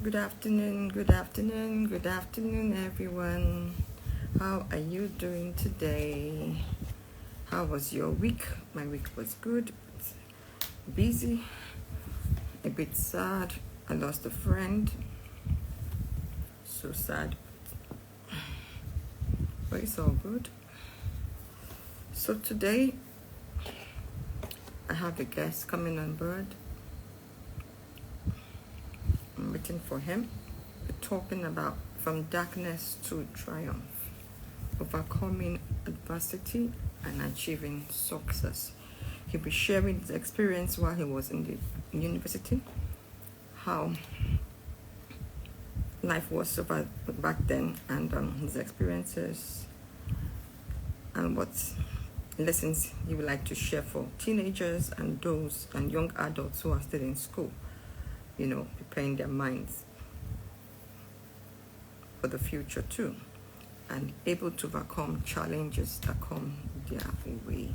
Good afternoon, good afternoon, good afternoon, everyone. How are you doing today? How was your week? My week was good, busy, a bit sad. I lost a friend. So sad, but it's all good. So today, I have a guest coming on board. I'm waiting for him. We're talking about from darkness to triumph, overcoming adversity and achieving success. He'll be sharing his experience while he was in the university, how life was back then, and his experiences, and what lessons he would like to share for teenagers and those and young adults who are still in school, preparing their minds for the future too, and able to overcome challenges that come their way.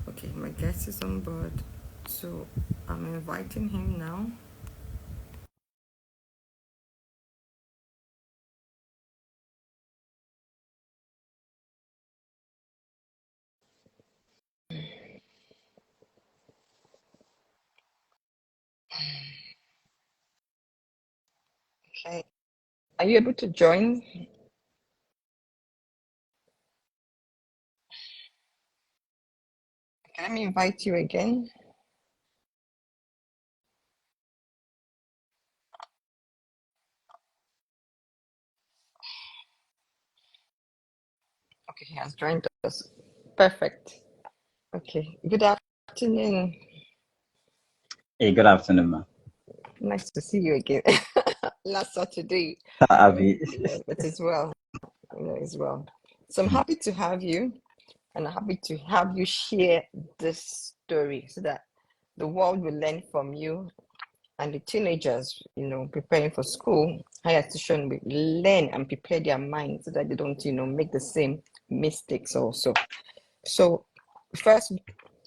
Okay, my guest is on board, so I'm inviting him now. Okay, are you able to join? Can I invite you again? Okay, he has joined us. Perfect. Okay, good afternoon. Hey, good afternoon, ma. Nice to see you again. Last Saturday, Abby. but as well, as well. So I'm happy to have you, and I'm happy to have you share this story so that the world will learn from you, and the teenagers, preparing for school, higher institution, will learn and prepare their minds so that they don't, make the same mistakes also. So first,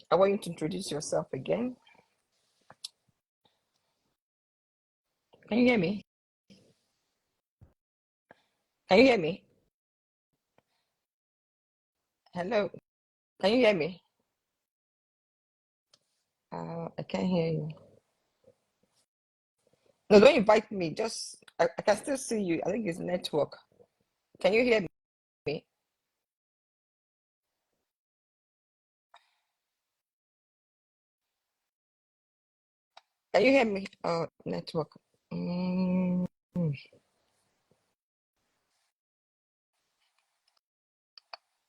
I want you to introduce yourself again. Can you hear me? Can you hear me? Hello. Can you hear me? I can't hear you. No, don't invite me. I can still see you. I think it's network. Can you hear me? Can you hear me? Oh, network. Mm,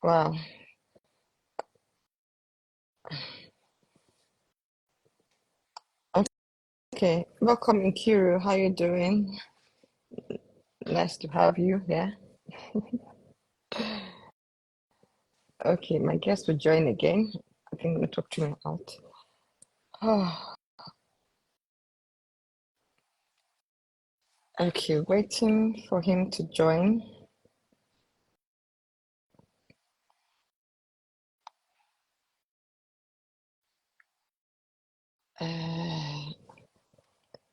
wow. Okay. Welcome, Nkiru. How you doing? Nice to have you. Yeah. Okay, my guest will join again. I think I'm gonna talk to him out. Oh, okay, waiting for him to join.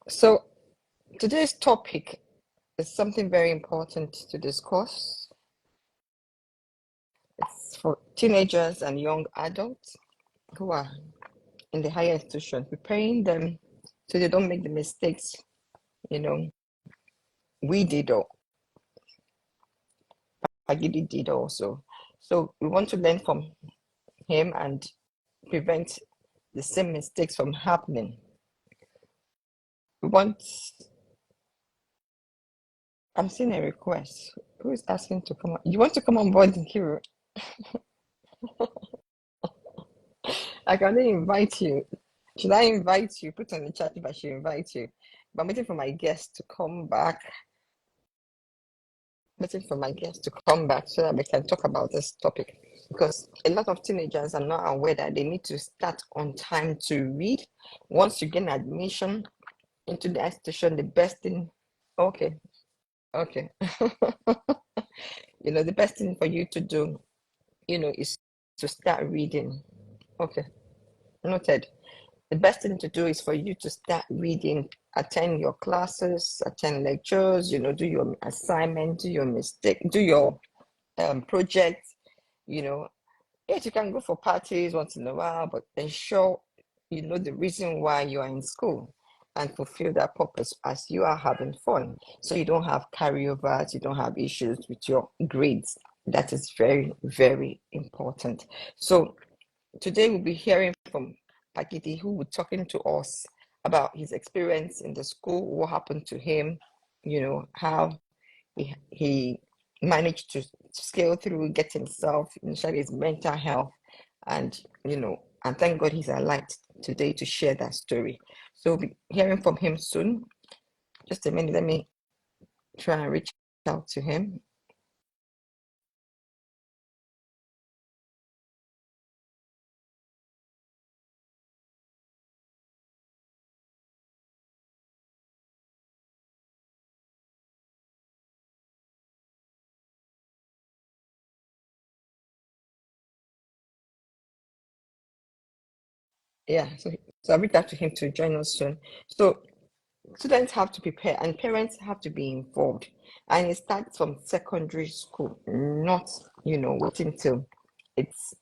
So today's topic is something very important to discuss. It's for teenagers and young adults who are in the higher institution, preparing them so they don't make the mistakes, you know, we did or PaGidi did also. So we want to learn from him and prevent the same mistakes from happening. We want, I'm seeing a request. Who is asking to come on? You want to come on board, Nkiru? I can only invite you. Should I invite you? Put on the chat if I should invite you. But I'm waiting for my guest to come back. Waiting for my guest to come back so that we can talk about this topic. Because a lot of teenagers are not aware that they need to start on time to read. Once you gain admission into the institution, the best thing, okay, okay. The best thing for you to do, is to start reading. Okay, noted. the best thing to do is for you to start reading, attend your classes, attend lectures, do your assignment, do your mistake, do your project, you know. Yes, you can go for parties once in a while, but ensure you know the reason why you are in school and fulfill that purpose as you are having fun. So you don't have carryovers, you don't have issues with your grades. That is very, very important. So today we'll be hearing from PaGidi, who will be talking to us about his experience in the school, what happened to him, how he managed to scale through, get himself, initially his mental health, and and thank God he's alive today to share that story. So we'll be hearing from him soon. Just a minute, let me try and reach out to him. Yeah, so I'll reach out to him to join us soon. So students have to prepare and parents have to be involved, and it starts from secondary school, not waiting till it's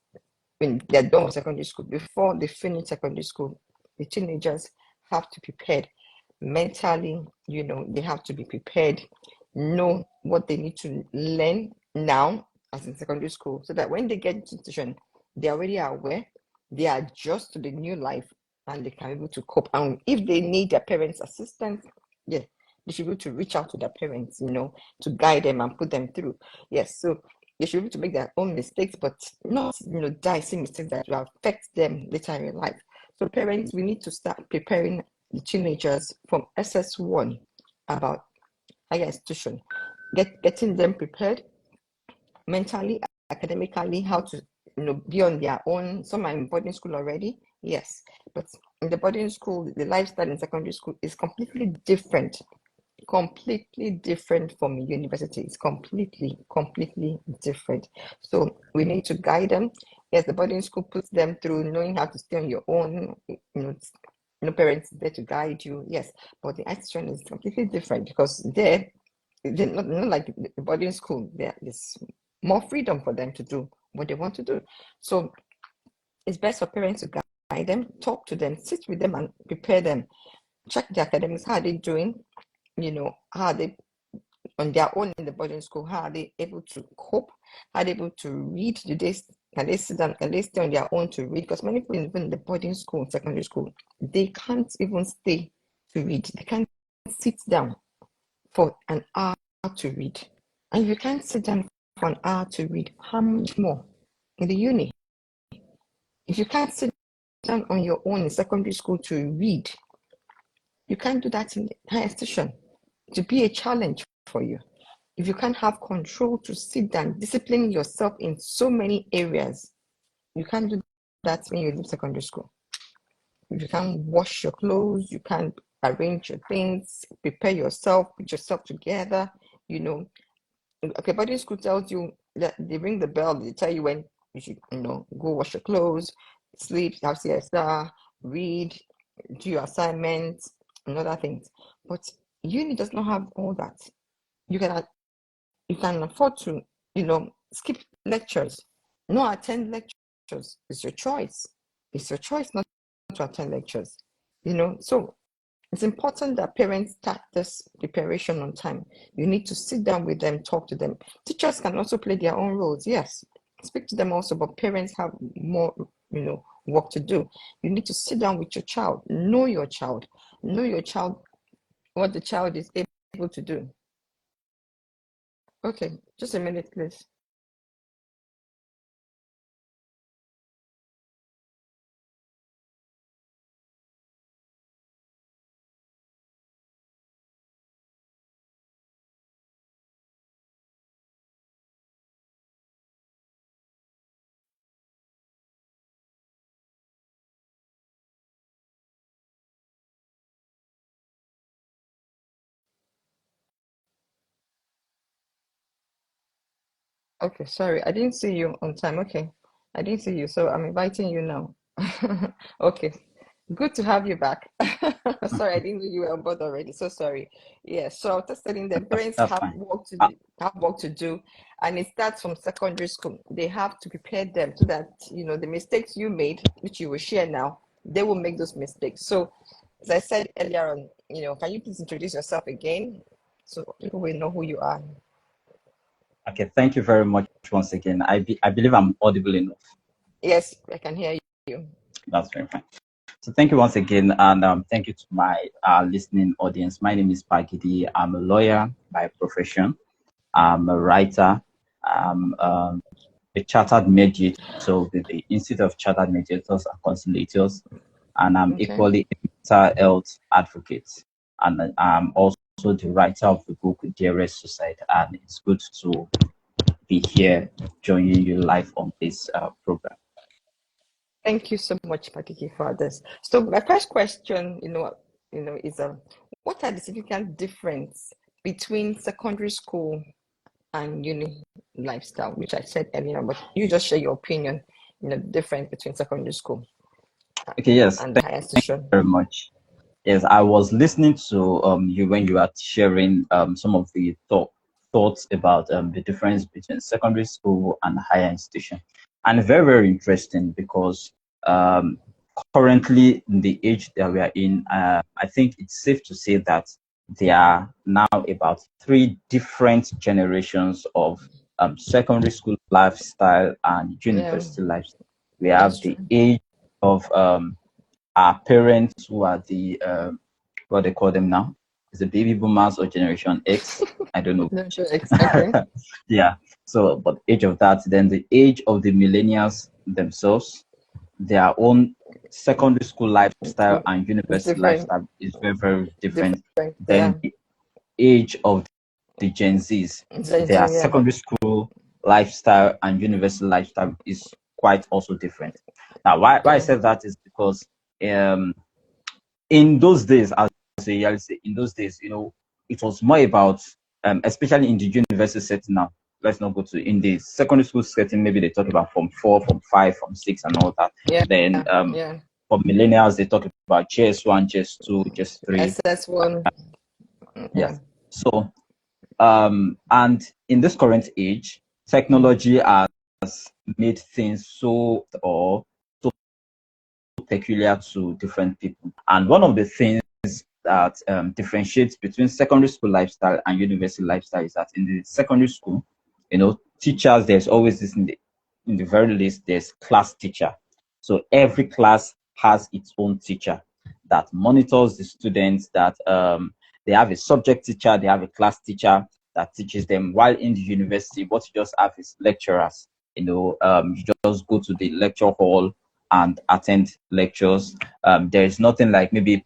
when they're done with secondary school. Before they finish secondary school, the teenagers have to be prepared mentally. They have to be prepared, know what they need to learn now as in secondary school, so that when they get into institution, they're already aware, they adjust to the new life, and they can be able to cope. And if they need their parents' assistance, yeah, they should be able to reach out to their parents, to guide them and put them through. Yes, so they should be able to make their own mistakes, but not, dicey mistakes that will affect them later in life. So parents, we need to start preparing the teenagers from SS1 about higher institution, getting them prepared mentally, academically, how to be on their own. Some are in boarding school already, yes, but in the boarding school, the lifestyle in secondary school is completely different from university. It's completely different. So we need to guide them. Yes, the boarding school puts them through knowing how to stay on your own. No parents there to guide you. Yes, but the institution is completely different because they're not like the boarding school. There's more freedom for them to do what they want to do. So it's best for parents to guide them, talk to them, sit with them, and prepare them. Check the academics. How are they doing? How are they on their own in the boarding school? How are they able to cope? How are they able to read? Can they sit down? Can they stay on their own to read? Because many people even in the boarding school, secondary school, they can't even stay to read. They can't sit down for an hour to read. And if you can't sit down for an hour to read, how much more in the uni? If you can't sit down on your own in secondary school to read, you can't do that in higher institution. To be a challenge for you. If you can't have control to sit down, discipline yourself in so many areas, you can't do that when you leave secondary school. If you can't wash your clothes, you can't arrange your things, prepare yourself, put yourself together, you know. Okay, boarding school tells you that they ring the bell, they tell you when you should, go wash your clothes, sleep, have siesta, read, do your assignments, and other things. But uni does not have all that. You can you can afford to, skip lectures, not attend lectures. It's your choice. It's your choice not to attend lectures. So it's important that parents start this preparation on time. You need to sit down with them, talk to them. Teachers can also play their own roles, yes. Speak to them also, but parents have more, work to do. You need to sit down with your child, know your child, what the child is able to do. Okay, just a minute, please. Okay, sorry, I didn't see you on time. Okay, I didn't see you, so I'm inviting you now. Okay, Good to have you back. Sorry, I didn't know you were on board already. So sorry. Yeah, so I was just telling them parents That's have fine. work to Uh, do, and it starts from secondary school. They have to prepare them so that the mistakes you made, which you will share now, they will make those mistakes. So, as I said earlier on, can you please introduce yourself again so people will know who you are? okay, thank you very much once again. I believe I'm audible enough. Yes, I can hear you. That's very fine. So thank you once again, and thank you to my listening audience. My name is PaGidi. I'm a lawyer by profession. I'm a writer. I'm a chartered mediator with the Institute of Chartered Mediators and Conciliators, and I'm Okay. equally a mental health advocate. And I'm also the writer of the book Dearest Suicide. And it's good to be here joining you live on this program. Thank you so much, Pakiki, for this. So my first question, is what are the significant difference between secondary school and uni lifestyle, which I said earlier, but you just share your opinion, the difference between secondary school Okay, yes, and the thank higher you institution. very much. Yes, I was listening to you when you were sharing some of the thoughts about the difference between secondary school and higher institution, and very, very interesting because um, currently in the age that we are in, I think it's safe to say that there are now about three different generations of secondary school lifestyle and Yeah, university lifestyle. We have that's the true. age of our parents who are the what they call them now is the baby boomers or generation X. I don't know. No, sure. Okay. Yeah. So, but age of that, then the age of the millennials themselves, their own secondary school lifestyle and It's university different. lifestyle is very, very different. Different. Yeah. Then the age of the Gen Zs, Gen Z, their yeah. secondary school lifestyle and university lifestyle is quite also different. Now, why I Yeah. said that is because um, in those days, as a reality, in those days, it was more about, especially in the university setting now. Let's not go to in the secondary school setting. Maybe they talk about from 4, from 5, from 6, and all that. Yeah. Then Yeah. for millennials, they talk about JS1, JS2, JS3. SS1. Yeah. Yes. So and in this current age, Mm. technology has made things so or so peculiar to different people. And one of the things that differentiates between secondary school lifestyle and university lifestyle is that in the secondary school, teachers, there's always this in the very least, there's class teacher. So every class has its own teacher that monitors the students, that they have a subject teacher, they have a class teacher that teaches them. While in the university, what you just have is lecturers. You just go to the lecture hall and attend lectures. There is nothing like maybe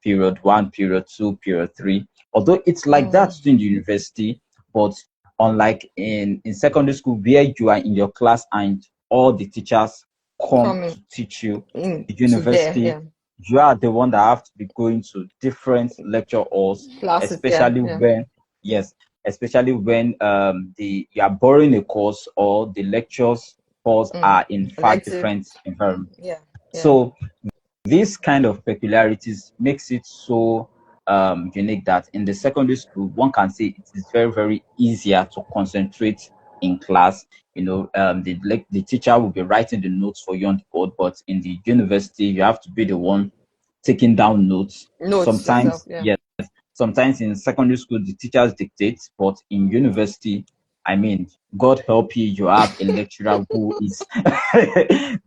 period one, period two, period three. Although it's like that Mm. in the university, but unlike in secondary school where you are in your class and all the teachers come Coming to teach you, in the to there, university, yeah. you are the one that have to be going to different lecture halls, Classes, yeah, especially yeah. when, yes, especially when you are borrowing a course or the lectures halls Mm. are in far Elective, different environments. yeah, yeah. So this kind of peculiarities makes it so unique that in the secondary school, one can say it is very, very easier to concentrate in class. The teacher will be writing the notes for you on the board, but in the university, you have to be the one taking down notes. Notes yourself, Sometimes, yeah. yes, sometimes in secondary school, the teachers dictate, but in university, I mean, God help you, you have a lecturer who is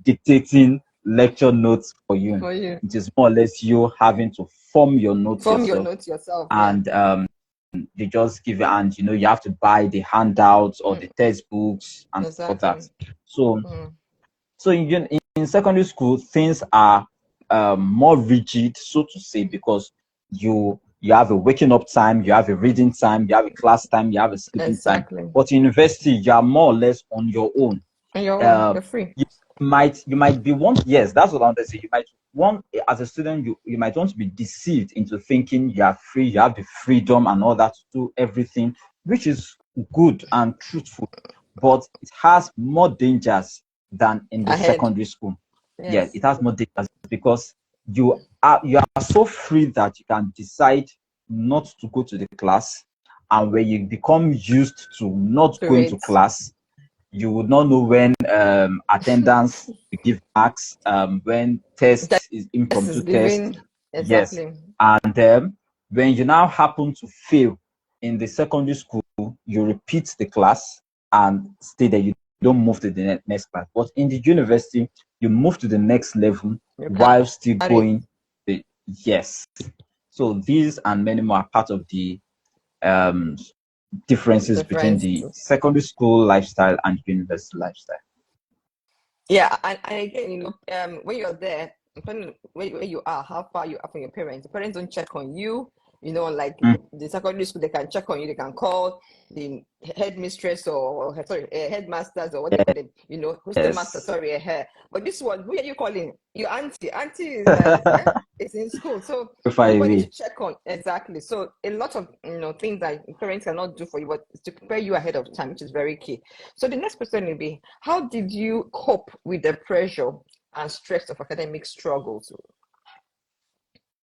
dictating lecture notes for you. For you. It is more or less you having to form your notes Form your yourself, notes yourself, yeah. and they just give you, and you have to buy the handouts or the Mm. textbooks and all that. Exactly. So, Mm. in secondary school, things are more rigid, so to say, because you have a waking up time, you have a reading time, you have a class time, you have a sleeping time. Exactly. But in university, you are more or less on your own. On your own, um you're free. you might be one, yes, that's what I want to say. You might want, as a student, you might want to be deceived into thinking you are free, you have the freedom and all that to do everything, which is good and truthful, but it has more dangers than in the Ahead. secondary school. Yeah, Yes. it has more dangers because you are so free that you can decide not to go to the class, and when you become used to not To going to it. class, you would not know when attendance to give marks, when That test is this is impromptu test. giving Yes. exactly. And when you now happen to fail in the secondary school, you repeat the class and stay there. You don't move to the next class. But in the university, you move to the next level You while still carry going. Yes. So these and many more are part of the um, differences between difference. the secondary school lifestyle and university lifestyle. Yeah, and again, when you're there, depending where you are, how far you are from your parents, the parents don't check on you. Like Mm, the secondary school, they can check on you. They can call the headmistress or sorry, headmasters or what they call them. Who's the master? yes. Sorry, her. But this one, who are you calling? Your auntie. Auntie is is in school, so Far nobody to away. check on exactly. So a lot of things that parents cannot do for you, but it's to prepare you ahead of time, which is very key. So the next question will be, how did you cope with the pressure and stress of academic struggles?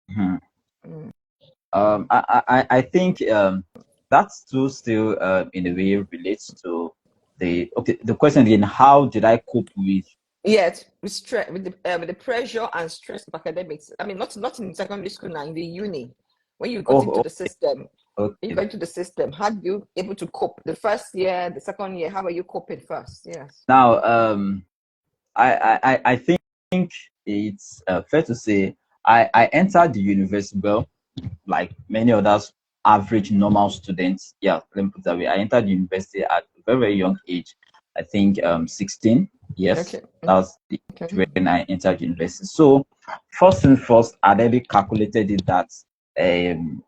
Mhm. Mm. I think that too still in a way relates to the question again. How did I cope with? Yes, with stress, with the pressure and stress of academics. I mean, not in secondary school now, in the uni. When you got into Oh, the system, when you okay. got into the system, how did you able to cope? The first year, the second year, how are you coping first? Yes. Now, I think it's fair to say I entered the university well, like many others, average normal students. Yeah, let me put it that way. I entered university at a very, very young age. I think 16. Yes, Okay. that was the Okay. age when I entered university. So first and first, I already calculated it that um,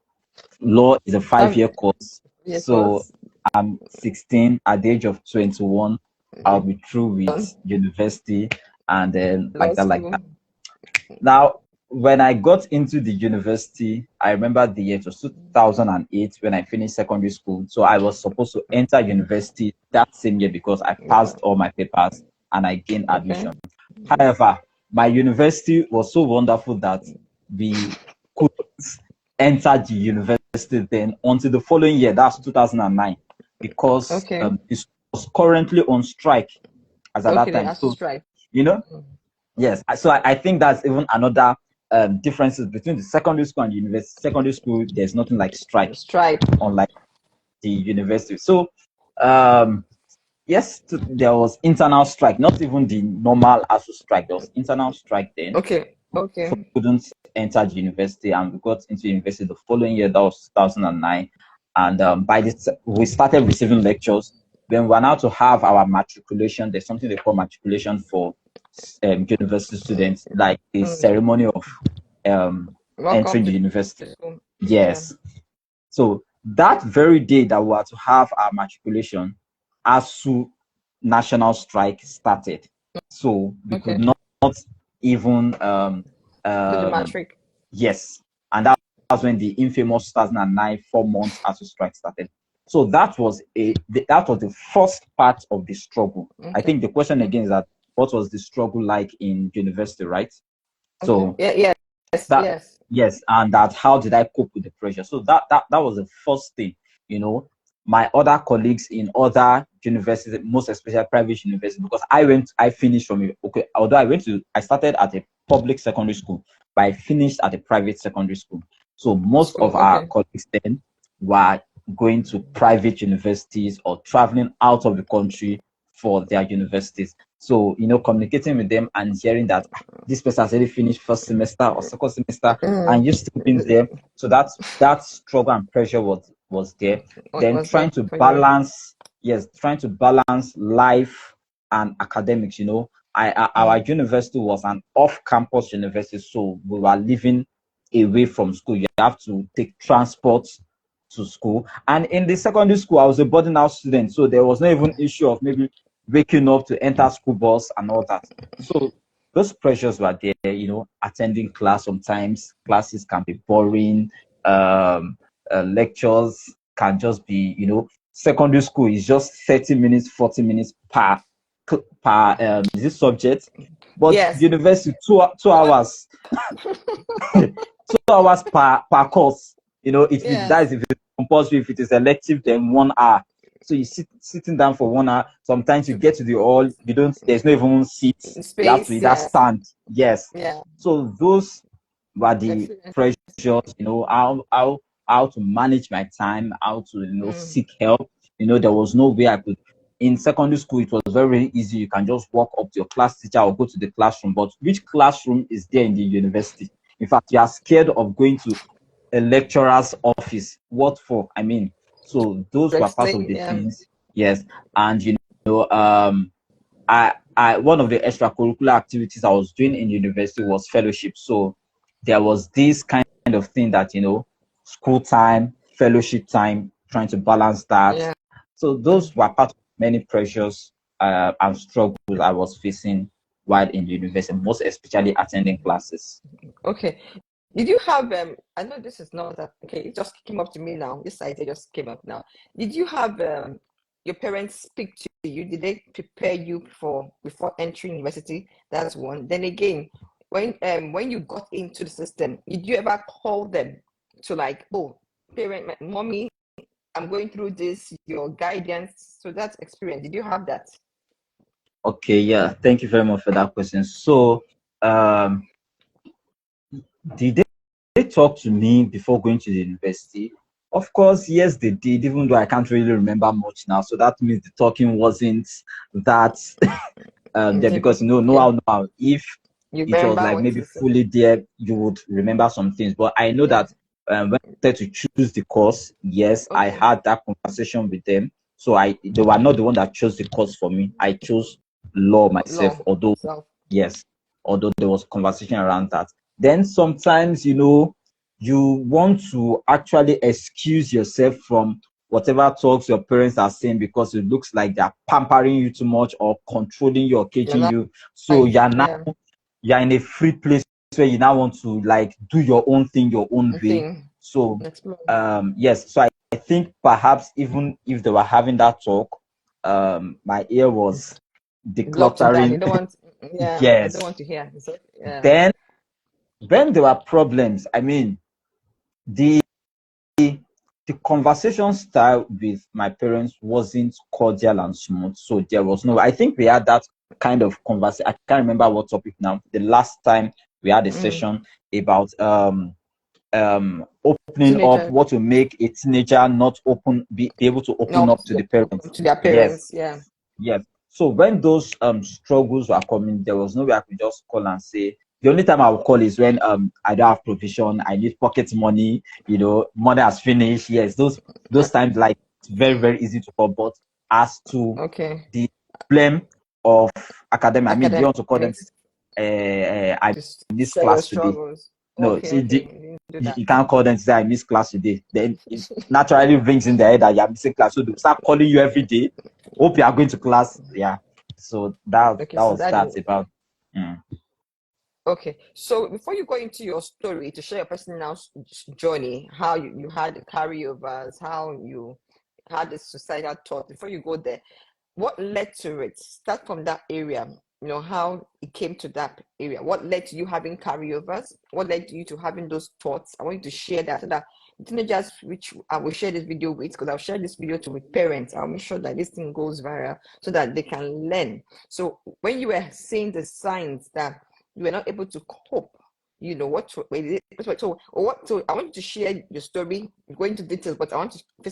law is a 5 year course. Yeah, So course. I'm 16. At the age of 21, I'll You be through with done university, and then law like that, like that. school. Now, when I got into the university, I remember the year, it was 2008 when I finished secondary school. So I was supposed to enter university that same year because I Yeah. passed all my papers and I gained Okay. admission. However, my university was so wonderful that we couldn't enter the university then until the following year, that's 2009, because Okay. it was currently on strike as at Okay. that They time. asked to So, strike. you know, yes. So I think that's even another differences between the secondary school and the university. Secondary school, there's nothing like strike, Strike. unlike the university. So, um, yes, there was internal strike, not even the normal ASU strike. There was internal strike then. Okay. Okay. Couldn't enter the university, and we got into university the following year. That was 2009, and by this we started receiving lectures. Then we were now to have our matriculation. There's something they call matriculation for university students, like the Mm. ceremony of Welcome entering the to university. school. Yeah. Yes. So that very day that we were to have our matriculation, ASU national strike started. So we could Okay. not even Do the um, matric. yes, and that's when the infamous 2009 4 months ASU strike started. So that was the first part of the struggle. I Okay. think the question again is that what was the struggle like in university, right? Okay. So Yeah. Yes. that Yes. yes, and that how did I cope with the pressure? So that was the first thing. You know, my other colleagues in other universities, most especially private universities, because I finished from okay, although I started at a public secondary school, but I finished at a private secondary school. So most School. of our Okay. colleagues then were going to private universities or traveling out of the country for their universities. So, communicating with them and hearing that this person has already finished first semester or second semester and you still being there. So that struggle and pressure was there. What Then was there trying to for you? balance, yes, trying to balance life and academics. Our university was an off-campus university, so we were living away from school. You have to take transport to school. And in the secondary school, I was a boarding house student, so there was no even issue of maybe waking up to enter school bus and all that. So those pressures were there, attending class. Sometimes classes can be boring. Lectures can just be, secondary school is just 30 minutes, 40 minutes per this subject, but Yes. university 2 hours, 2 hours per course. If it that Yes. is if it's compulsory. If it is elective, then 1 hour. So you sitting down for 1 hour. Sometimes you get to the hall, you don't. There's no even seats. You have to Space. either Yes. stand. Yes. Yeah. So those were the Experience. pressures. How to manage my time, how to Mm. seek help. There was no way I could. In secondary school, it was very, very easy. You can just walk up to your class teacher or go to the classroom. But which classroom is there in the university? In fact, you are scared of going to a lecturer's office. What for? I mean, so those To were part of explain. the Yeah. things. Yes, and I one of the extracurricular activities I was doing in university was fellowship. So there was this kind of thing that school time, fellowship time, trying to balance that. Yeah. So those were part of many pressures and struggles I was facing while in university, most especially attending classes. Okay. Did you have I know this is not that okay, it just came up to me now. This idea just came up now. Did you have your parents speak to you? Did they prepare you for before entering university? That's one. Then again, when you got into the system, did you ever call them to like, oh, mommy, I'm going through this, your guidance. So that's experience. Did you have that? Okay, yeah, thank you very much for that question. So, um, did they talk to me before going to the university? Of course, yes, they did, even though I can't really remember much now. So that means the talking wasn't that there Deep. because Okay. no how. If You it was remember like what maybe to say? fully there, you would remember some things. But I know Yeah. that when I started to choose the course, yes, I Okay. had that conversation with them. So they were not the one that chose the course for me. I chose law myself, Law although itself. yes, although there was conversation around that. Then sometimes, you want to actually excuse yourself from whatever talks your parents are saying because it looks like they're pampering you too much or controlling you or You're caging not you. So fine. Yeah. you're in a free place where you now want to like do your own thing your own way. Thing. So Explore. yes, so I think perhaps even if they were having that talk, my ear was Blocked down. You decluttering. don't want. Yeah. I don't Yes. want to hear. So, yeah. Then when there were problems, I mean, the the conversation style with my parents wasn't cordial and smooth. So there was no, I think we had that kind of conversation. I can't remember what topic now. The last time we had a Mm. session about opening up, Teenagers. what to make a teenager not be able to open Not up to the parents. to their Yes, parents. Yeah. yes. So when those struggles were coming, there was no way I could just call and say. The only time I will call is when I don't have provision, I need pocket money, money has finished. Yes, those times like it's very, very easy to call. But as to Okay. the problem of academic, I mean, do you want to call them Academics. I Just miss share your class today? struggles. No, Okay. see, Okay. You didn't do you, that. you can't call them to say I miss class today. Then it naturally rings in their head that you're missing class. So they'll start calling you every day. Hope you are going to class. Yeah. So that Okay. that So was that that didn't. about. Mm. Okay, so before you go into your story to share your personal journey, how you had the carryovers, how you had the suicidal thought, before you go there, what led to it? Start from that area, how it came to that area. What led to you having carryovers? What led you to having those thoughts? I want you to share that so that teenagers, which I will share this video with, because I'll share this video to with parents. I'll make sure that this thing goes viral so that they can learn. So when you were seeing the signs that you were not able to cope, so what so I want you to share your story, go into details, but I want to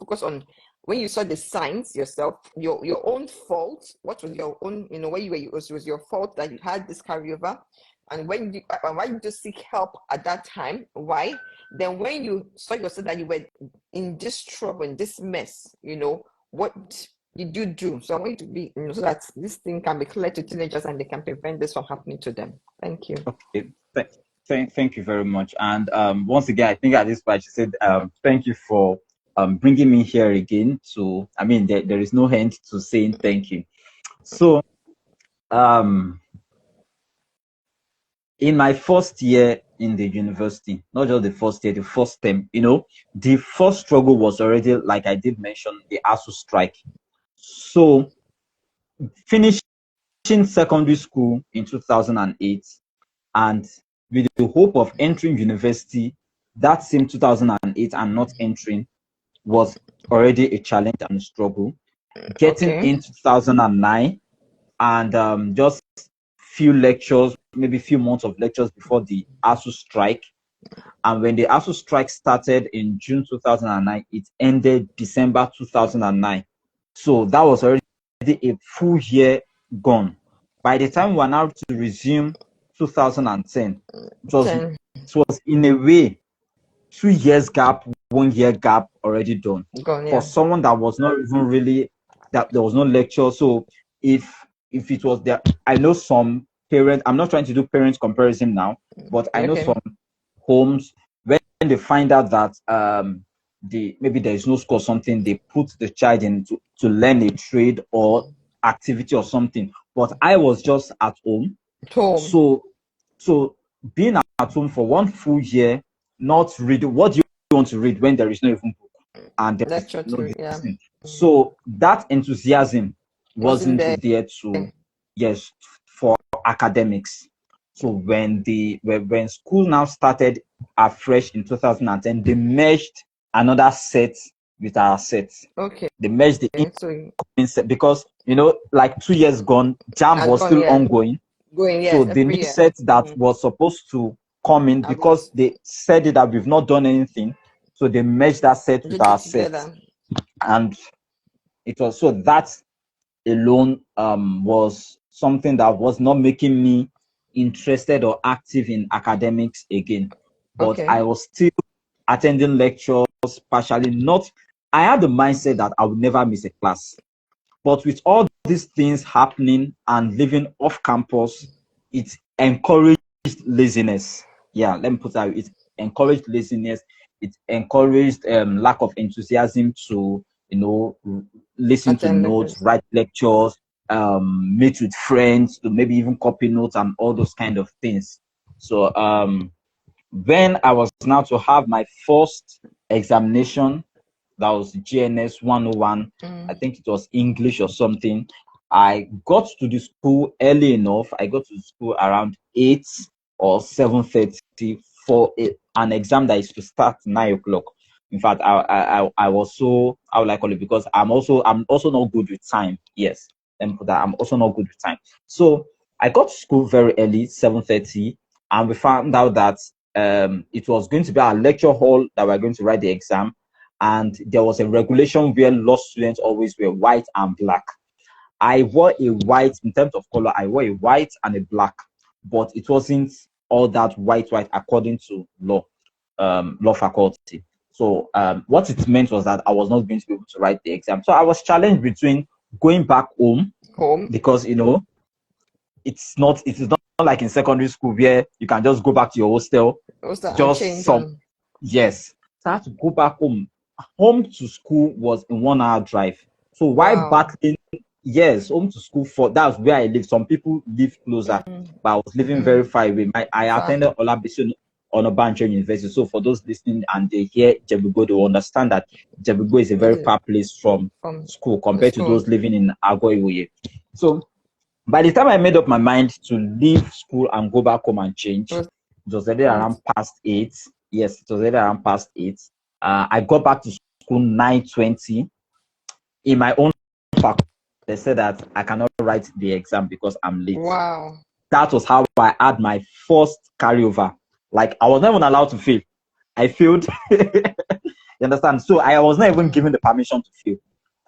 focus on when you saw the signs yourself, your own fault. What was your own, where you were, it was your fault that you had this carryover, and why you just seek help at that time, why? Then when you saw yourself that you were in this trouble, in this mess, what did you do? So I want you to be, so that this thing can be clear to teenagers and they can prevent this from happening to them. Thank you. Okay. Thank you very much. And once again, I think at this point, she said, thank you for bringing me here again. So, I mean, there is no end to saying thank you. So, um, in my first year in the university, not just the first year, the first term, the first struggle was already, like I did mention, the ASU strike. So finishing secondary school in 2008, and with the hope of entering university that same 2008 and not entering was already a challenge and a struggle. Getting Okay. into 2009 and just few lectures, maybe few months of lectures before the ASU strike. And when the ASU strike started in June 2009, it ended December 2009. So that was already a full year gone. By the time we were now to resume 2010, Ten. it was in a way 2 years gap, 1 year gap already done. Gone. For Yeah. someone that was not even really, that there was no lecture. So if it was there, I know some parents, I'm not trying to do parents comparison now, but I know Okay. some homes when they find out that maybe there is no school or something, they put the child in to learn a trade or activity or something. But I was just at home. Home. So being at home for one full year, not reading, what do you want to read when there is no even book and there's Lecture no to. Yeah. listening? So that enthusiasm Wasn't wasn't there. there to, yes, for academics. So when school now started afresh in 2010, they merged another set with our set. Okay. They merged the So incoming set because like 2 years gone, JAMB has was gone. still Yeah. ongoing. Going. So Yes. the Every new year. set that was supposed to come in, I've because lost. they said it that we've not done anything, so they merged that set with Did it our set, together. and it was so that alone was something that was not making me interested or active in academics again. But Okay. I was still attending lectures, partially not. I had the mindset that I would never miss a class. But with all these things happening and living off campus, it encouraged laziness. Yeah, let me put that. It encouraged laziness. It encouraged lack of enthusiasm to, listen to Attend notes, lectures. write lectures, meet with friends, to maybe even copy notes and all those kind of things. So when I was now to have my first examination, that was GNS 101. I think it was English or something. I got to the school early enough. I got to the school around 8 or 7:30 for an exam that is to start 9 o'clock. In fact, I was so, how would I call it? Because I'm also not good with time. Yes, let me put that. I'm also not good with time. So I got to school very early, 7:30, and we found out that it was going to be our lecture hall that we're going to write the exam, and there was a regulation where law students always wear white and black. I wore a white, in terms of color, I wore a white and a black, but it wasn't all that white according to law faculty. So what it meant was that I was not going to be able to write the exam. So I was challenged between going back home, Home. because it is not like in secondary school where you can just go back to your hostel, Also, and just change some. on. Yes. So I had to go back home. Home to school was a 1 hour drive. So why Wow. battling? Yes, home to school, that's where I live. Some people live closer, but I was living very far away. I Far. attended Olabisi Onabanjo University. So for those listening and they hear Jebugo, they will understand that Jebugo is a very far place from From school the compared to school. those living in Agoiwoye. So by the time I made up my mind to leave school and go back home and change, Was it was already late. around past 8. Yes, it was already around past 8. I got back to school 9:20. In my own faculty, they said that I cannot write the exam because I'm late. Wow. That was how I had my first carryover. Like, I was not even allowed to fail. I failed. You understand? So I was not even given the permission to fail.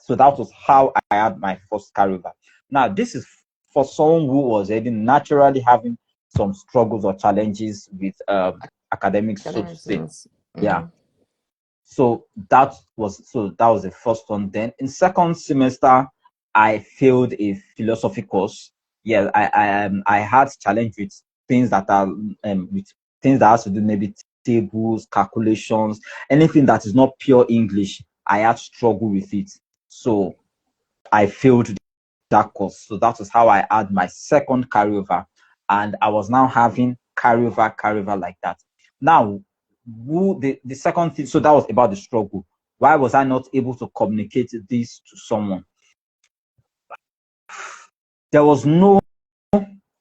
So that was how I had my first carryover. Now, this is for someone who was already naturally having some struggles or challenges with academics, so to Academic say. students. Yeah. So that was the first one. Then in second semester, I failed a philosophy course. Yeah, I had challenge with things that are with things that has to do maybe tables, calculations, anything that is not pure English. I had struggle with it. So I failed that course. So that was how I had my second carryover. And I was now having carryover like that. Now, the second thing, so that was about the struggle. Why was I not able to communicate this to someone? there was no,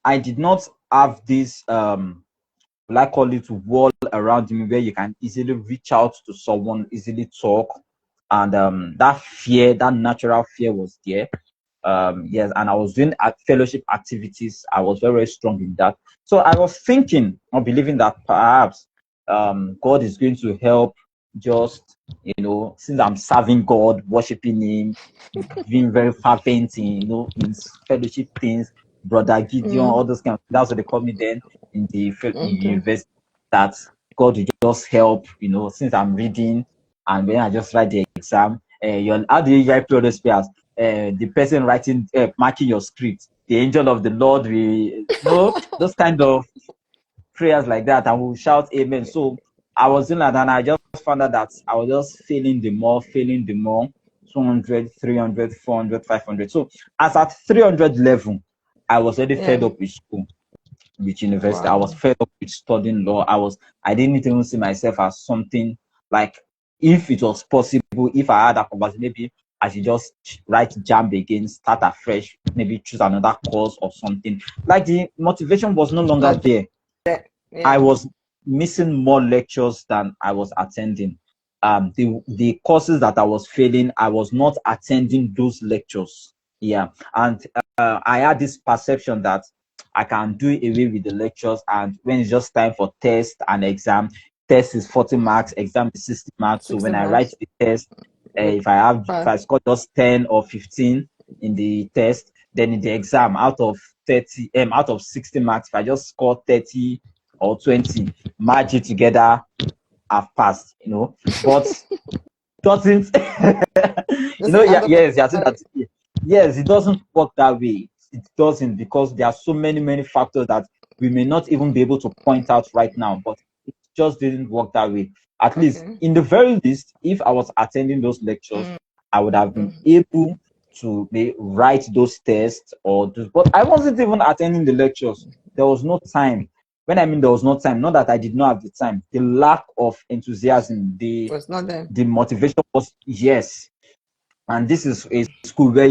I did not have this will I call it wall around me where you can easily reach out to someone, easily talk. And that fear, that natural fear was there. Yes, and I was doing fellowship activities. I was very, very strong in that. So I was thinking or believing that perhaps God is going to help, just, since I'm serving God, worshiping Him, being very fervent in, in fellowship things, Brother Gideon, all those kind of, that's what they call me then in the in Okay. university, that God will just help, since I'm reading, and when I just write the exam, how do you guys play those prayers? The person writing, marking your script, the angel of the Lord will, those kind of prayers like that, and we'll shout amen. So I was doing that, and I just found out that I was just failing the more, 200, 300, 400, 500. So as at 300 level, I was already fed Yeah. up with school, with university. I was Wow. fed up with studying law. I didn't even see myself as something like, if it was possible, if I had a conversation, maybe I should just write jam again, start afresh, maybe choose another course or something. Like, the motivation was no longer Not there. that. I Yeah. was missing more lectures than I was attending. The courses that I was failing, I was not attending those lectures. Yeah, and I had this perception that I can do away with the lectures, and when it's just time for test and exam, test is 40 marks, exam is 60 marks. So 60 when I write months. the test, You if pass. I score just 10 or 15 in the test, then in the exam, out of 30, out of 60 marks, if I just score 30 or 20, merge it together, I've passed, but doesn't, Does it yeah, add up yes, yeah, like that, yes, it doesn't work that way. It doesn't, because there are so many, many factors that we may not even be able to point out right now, but it just didn't work that way. At least, okay. in the very least, if I was attending those lectures, Mm, I would have been mm. able to write those tests but I wasn't even attending the lectures. There was no time. When I mean there was no time, not that I did not have the time, the lack of enthusiasm, Was not there. the motivation was, yes. And this is a school where,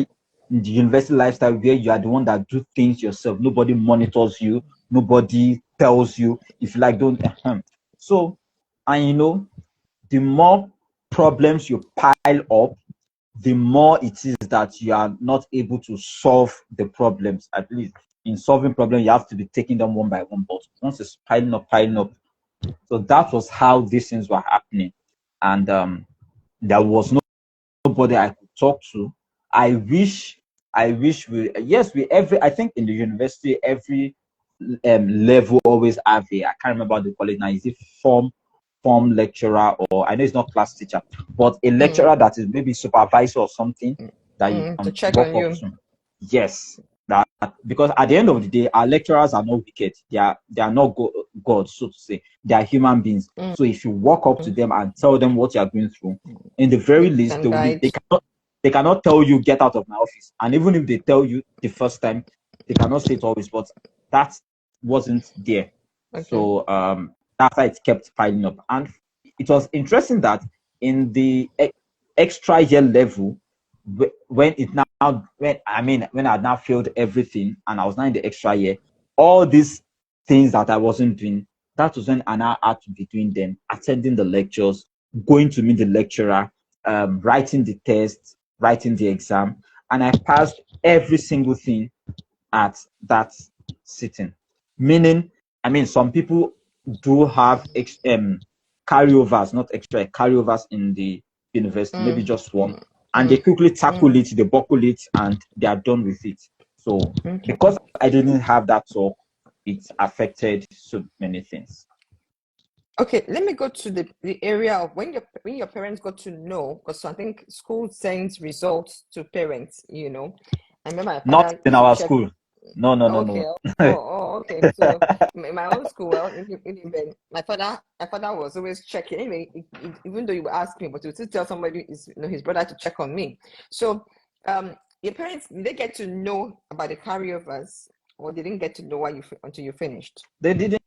in the university lifestyle, where you are the one that do things yourself. Nobody monitors you, nobody tells you if you like, don't. So, and the more problems you pile up, the more it is that you are not able to solve the problems. At least in solving problems, you have to be taking them one by one. But once it's piling up. So that was how these things were happening. And there was nobody I could talk to. I wish yes, I think in the university, every level always have I can't remember what they call it now. Is it form lecturer, or I know it's not class teacher, but a lecturer Mm, that is maybe supervisor or something that you to can check walk on up you. to. Yes, that, because at the end of the day, our lecturers are not wicked. They are not God, so to say. They are human beings. Mm, So if you walk up to them and tell them what you are going through, in the very they least, can guide. they cannot tell you get out of my office. And even if they tell you the first time, they cannot say it always. But that wasn't there. Okay. So that's why it kept piling up. And it was interesting that in the extra year level, when it now when I now failed everything and I was now in the extra year, all these things that I wasn't doing, that was when I now had to be doing them, attending the lectures, going to meet the lecturer, writing the test, writing the exam, and I passed every single thing at that sitting. Meaning, some people do have carryovers, not extra carryovers in the university, maybe Mm, just one, mm, and they mm, quickly tackle mm. it, they buckle it, and they are done with it. So, Okay. because I didn't have that talk, it affected so many things. Okay, let me go to the area of when your parents got to know, because I think school sends results to parents, I remember my Not father in used to our check. school. No, no, no, Okay. no. Okay. So my own school, well, even my father was always checking. Anyway, even though you would ask me, but he would still tell somebody, his brother to check on me. So, your parents, did they get to know about the carryovers, or they didn't get to know until you finished? They didn't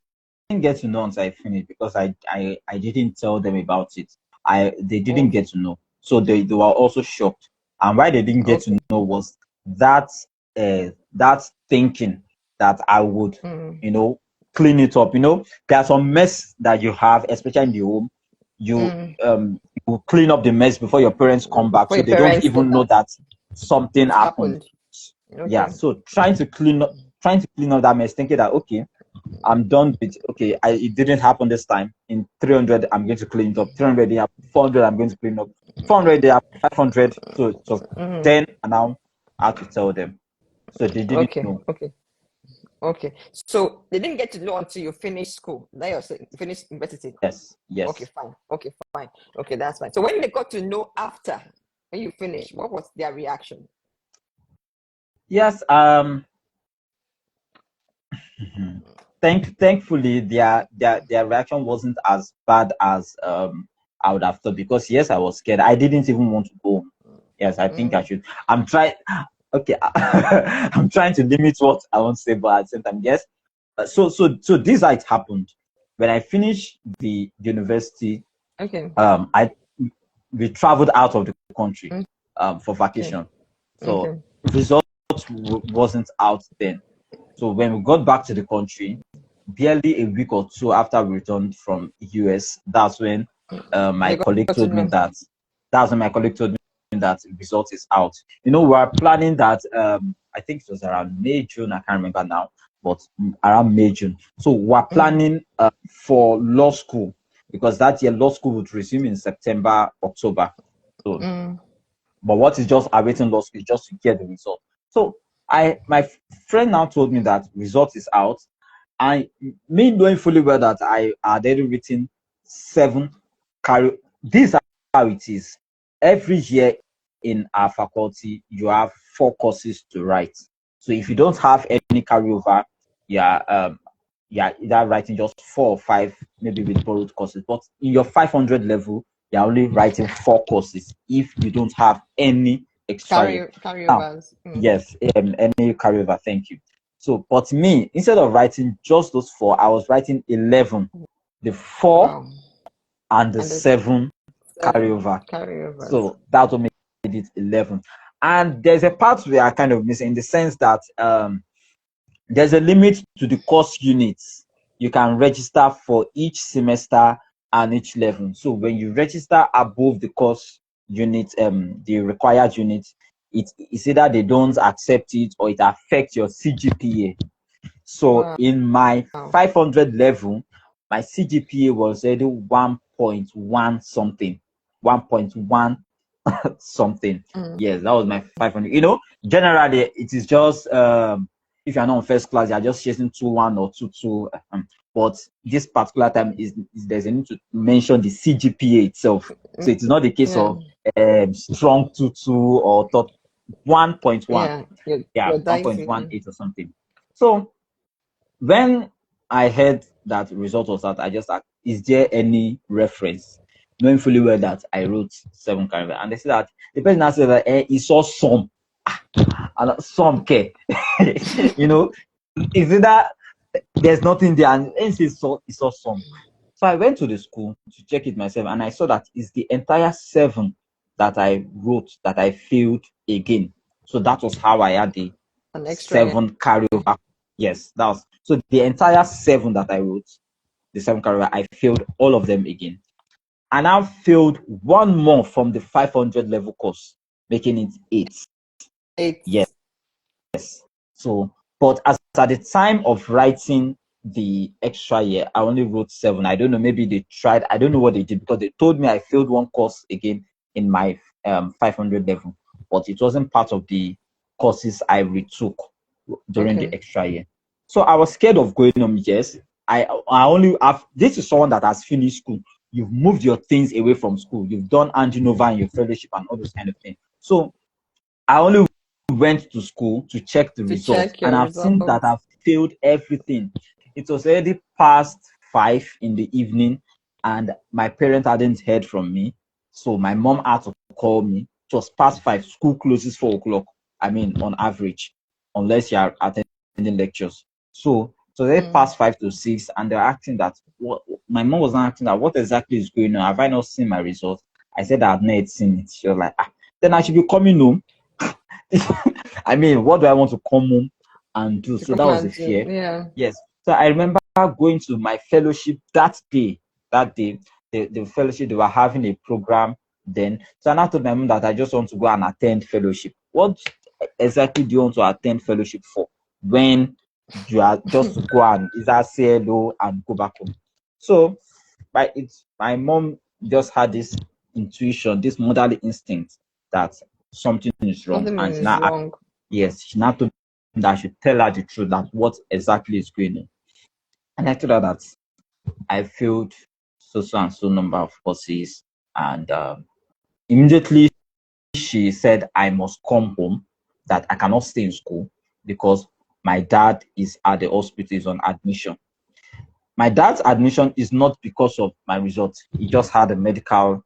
get to know until I finished, because I didn't tell them about it. They didn't Okay. get to know. So they were also shocked. And why they didn't get to Okay. know was that that thinking that I would, clean it up. There's some mess that you have, especially in the home. You clean up the mess before your parents come back, For so your they don't parents even know that something it's happened. happened. Yeah, Okay. so trying to clean up that mess, thinking that okay, I'm done with it didn't happen this time. In 300, I'm going to clean it up. 300, they have 400, I'm going to clean up. 400, they have 500. So then and now I have to tell them. So they didn't Okay. know. Okay. Okay. So they didn't get to know until you finish school. Now you're saying finish university. Yes, Okay, yes. fine. Okay, fine. Okay, that's fine. So when they got to know after when you finished, what was their reaction? Yes, thankfully their reaction wasn't as bad as I would have thought, because yes, I was scared. I didn't even want to go. Yes, I think I should. I'm trying. Okay, I'm trying to limit what I want to say, but at the same time, yes. So this how it happened. When I finished the university, Okay. I we traveled out of the country Mm, for okay. vacation. So Okay. results wasn't out then. So when we got back to the country, barely a week or two after we returned from US, that's when my They colleague got to told me know. that result is out. We are planning that I think it was around May, June, I can't remember now, but around May, June. So we're planning for law school, because that year law school would resume in September, October. So but what is just awaiting law school is just to get the result. So my friend now told me that result is out. I me knowing fully well that I had already written 7 carry. This is how it is. Every year in our faculty, you have 4 courses to write. So if you don't have any carryover, yeah, either writing just 4 or 5, maybe with borrowed courses. But in your 500 level, you're only writing 4 courses if you don't have any extra year. Now, Carryovers. yes, any carryover. Thank you. So, but me, instead of writing just those 4, I was writing 11, the 4 Wow. and the And the 7 7 carryover. carryovers. So that's what made it 11. And there's a part where I kind of miss, in the sense that there's a limit to the course units you can register for each semester and each level. So when you register above the course unit, the required unit, it's either they don't accept it or it affects your CGPA. So Wow. in my 500 level, my CGPA was already 1.1 something, 1.1 something. Yes, that was my 500. Generally it is just if you're not on first class, you're just chasing 2-1 or 2-2. But this particular time is there's a need to mention the CGPA itself. So it is not the case Yeah. of strong 2-2 or 1.1. Yeah. Yeah, You're dicing. 1.18 or something. So when I heard that result was out, I just asked, is there any reference? Knowing fully well that I wrote 7 characters. And they said that the person now said that he saw some. And some care. Is it that there's nothing there? And he saw some. So I went to the school to check it myself, and I saw that it's the entire 7 that I wrote that I failed again. So that was how I had the An extra. 7 carryover. Yes, that was so the entire 7 that I wrote, the 7 carryover, I failed all of them again. And I failed 1 more from the 500 level course, making it 8. 8. Yes. So, but as at the time of writing the extra year, I only wrote 7. I don't know, maybe they tried. I don't know what they did, because they told me I failed 1 course again in my 500 level, but it wasn't part of the courses I retook during the Okay. extra year. So I was scared of going home. Yes, I only have. This is someone that has finished school. You've moved your things away from school. You've done handing over in your fellowship and all those kind of things. So I only went to school to check the To results, check and your I've seen that results. I've failed everything. It was already past 5 in the evening, and my parent hadn't heard from me. So my mom had to call me. It was past 5. School closes 4 o'clock. I mean, on average, unless you are attending lectures. So they past 5 to 6, and they're asking that what my mom was not asking that what exactly is going on. Have I not seen my results? I said I had not seen it. She was like, then I should be coming home. I mean, what do I want to come home and do? To So come that was the and do, fear. yeah. Yes. So I remember going to my fellowship that day. That day, the fellowship, they were having a program then. So I now told my mom that I just want to go and attend fellowship. What exactly do you want to attend fellowship for when you are just to go and either say hello and go back home? So my mom just had this intuition, this motherly instinct that something is wrong. Something And she is now, wrong. yes, she now told me that I should tell her the truth, that what exactly is going on. And I told her that I failed so and so number of courses. And immediately she said I must come home, that I cannot stay in school because my dad is at the hospital, is on admission. My dad's admission is not because of my results. He just had a medical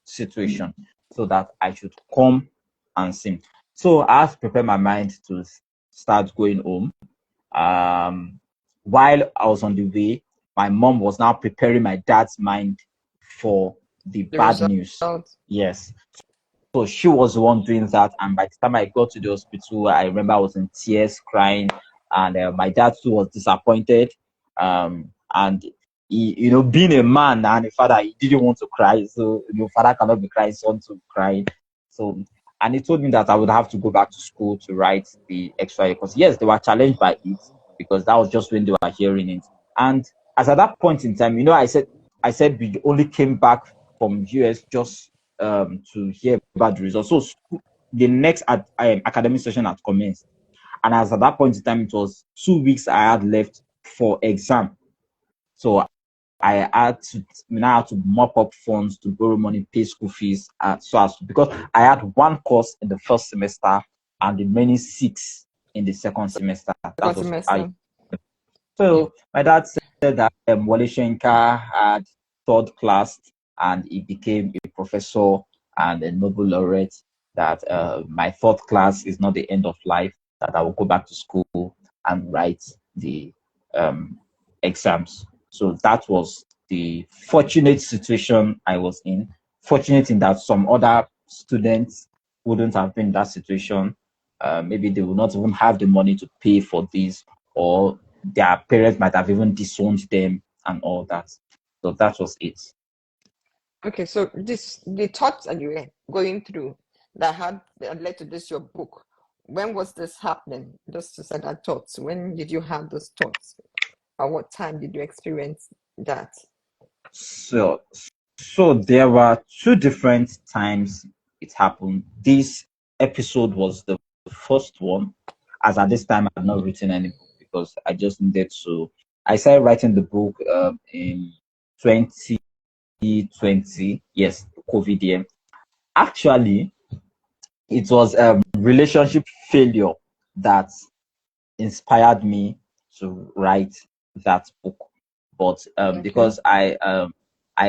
situation, so that I should come and sing. So I have to prepare my mind to start going home. While I was on the way, my mom was now preparing my dad's mind for the The bad news. result. Yes. So she was the one doing that. And by the time I got to the hospital, I remember I was in tears, crying, and my dad too was disappointed. And he, being a man and a father, he didn't want to cry. So your father cannot be crying, son to cry. So, and he told me that I would have to go back to school to write the extra year, because yes, they were challenged by it, because that was just when they were hearing it. And as at that point in time, I said we only came back from US just to hear about the results. So the next academic session had commenced, and as at that point in time, it was 2 weeks I had left for exam. So I had to mop up funds to borrow money, pay school fees, because I had one course in the first semester and the remaining 6 in the second semester. That Second was I. semester. Yeah. So my dad said that Wale Shenka had third class and he became a professor and a Nobel laureate. That my third class is not the end of life. That I will go back to school and write the exams. So that was the fortunate situation I was in. Fortunate in that some other students wouldn't have been in that situation. Maybe they would not even have the money to pay for this, or their parents might have even disowned them and all that. So that was it. Okay, so the thoughts that you were going through that led to this your book. When was this happening? Just to say that thoughts. When did you have those thoughts? At what time did you experience that? So there were two different times it happened. This episode was the first one, as at this time I had not written any book because I just needed to. I started writing the book in 2020. Yes, COVID year. Actually, it was a relationship failure that inspired me to write that book. But Okay. because I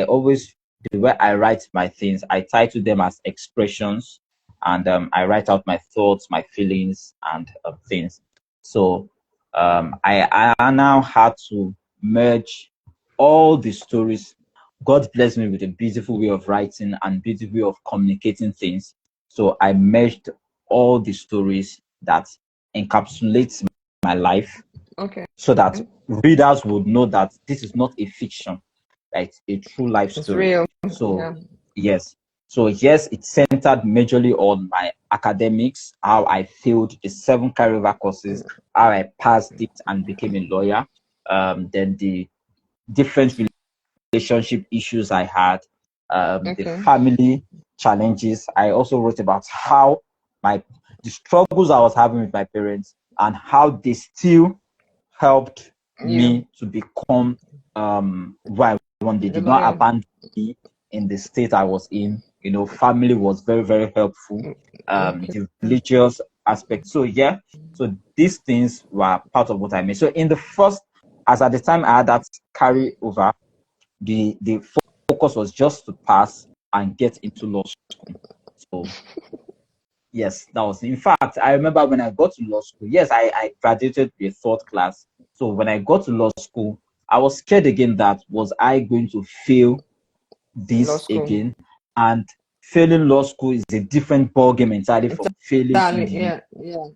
always, the way I write my things, I title them as expressions, and I write out my thoughts, my feelings, and things. So I now had to merge all the stories. God blessed me with a beautiful way of writing and beautiful way of communicating things. So I merged all the stories that encapsulates my life, Okay. so that readers would know that this is not a fiction, like a true life It's story. real. So Yeah. yes, yes, it centered majorly on my academics, how I failed the 7 career courses, how I passed it and became a lawyer, then the different relationship issues I had, the Okay. family challenges. I also wrote about how the struggles I was having with my parents and how they still helped You, me to become who I want. They the did not lawyer. abandon me in the state I was in. Family was very, very helpful. Okay. The religious aspect. So yeah, so these things were part of what I made. So in the first, as at the time I had that carry over, the focus was just to pass and get into law school. So yes, that was. In fact, I remember when I got to law school. Yes, I graduated with a third class. So when I got to law school, I was scared again that was I going to fail Law this school. again, and failing law school is a different ball game entirely It's from failing in Darling, the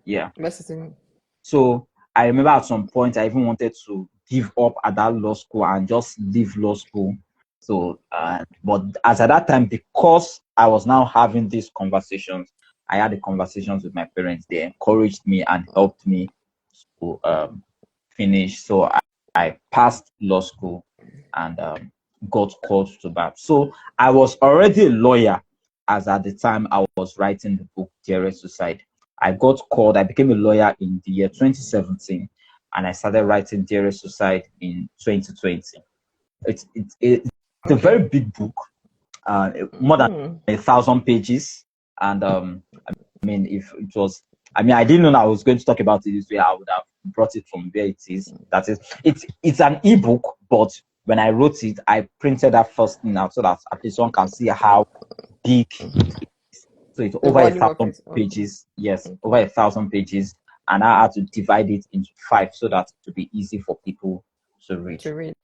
yeah. Messaging. So I remember at some point I even wanted to give up at that law school and just leave law school. So, but as at that time, because I was now having these conversations, I had the conversations with my parents. They encouraged me and helped me to finish. So I passed law school and got called to bar. So I was already a lawyer as at the time I was writing the book, Dearest Suicide. I got called, I became a lawyer in the year 2017, and I started writing Dearest Suicide in 2020. It's a Okay. very big book, more than 1,000 pages. And I mean, if it was, I mean, I didn't know I was going to talk about it this way. I would have brought it from where it is. That is, it's an ebook, but when I wrote it, I printed that first thing out so that at least one can see how big it is. So it's The over a volume of thousand it. Okay. pages. Yes, Okay. over 1,000 pages, and I had to divide it into five so that it would be easy for people to read. To read.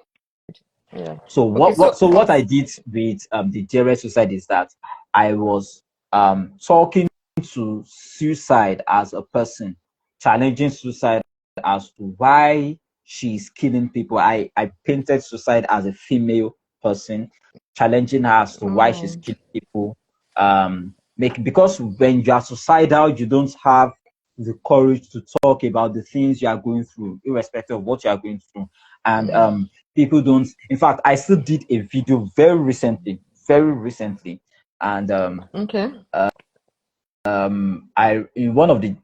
Yeah. So Okay. what I did with the Dearest Suicide is that I was talking to suicide as a person, challenging suicide as to why she's killing people. I painted suicide as a female person, challenging her as to why she's Oh, killing people. Because when you are suicidal, you don't have the courage to talk about the things you are going through, irrespective of what you are going through. And people don't. In fact, I still did a video very recently, and okay. I in one of the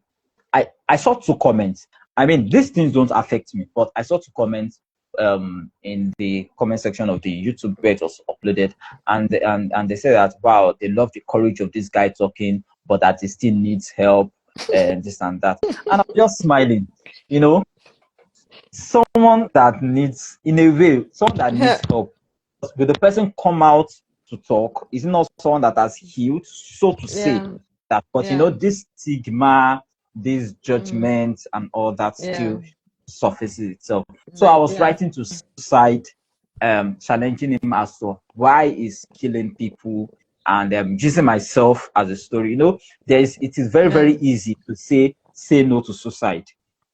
I saw two comments. I mean, these things don't affect me, but I saw two comments in the comment section of the YouTube where it was uploaded, and they said that wow, they love the courage of this guy talking, but that he still needs help and this and that. And I'm just smiling, you know, someone that needs, in a way, someone that needs help. Will the person come out to talk? Is it not someone that has healed, so to say? Yeah. That, but you know, Yeah. this stigma, this judgment, and all that Yeah. still surfaces itself. So I Like, was yeah. writing to suicide, challenging him as to why is killing people, and using myself as a story. You know, it is very, Yeah. very easy to say no to suicide,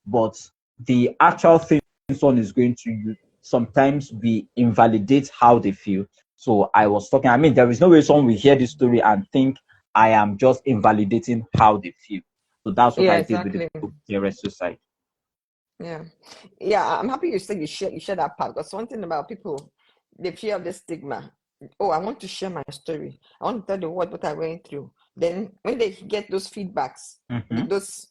but the actual thing someone is going to use, sometimes we invalidate how they feel. So I was talking, I mean, there is no way someone will hear this story and think I am just invalidating how they feel. So that's what Yeah, I did with the exactly. book, Dearest Suicide. Yeah. Yeah, I'm happy you said you share that part because one thing about people, they fear of the stigma. Oh, I want to share my story. I want to tell the world what I went through. Then when they get those feedbacks, Mm-hmm. those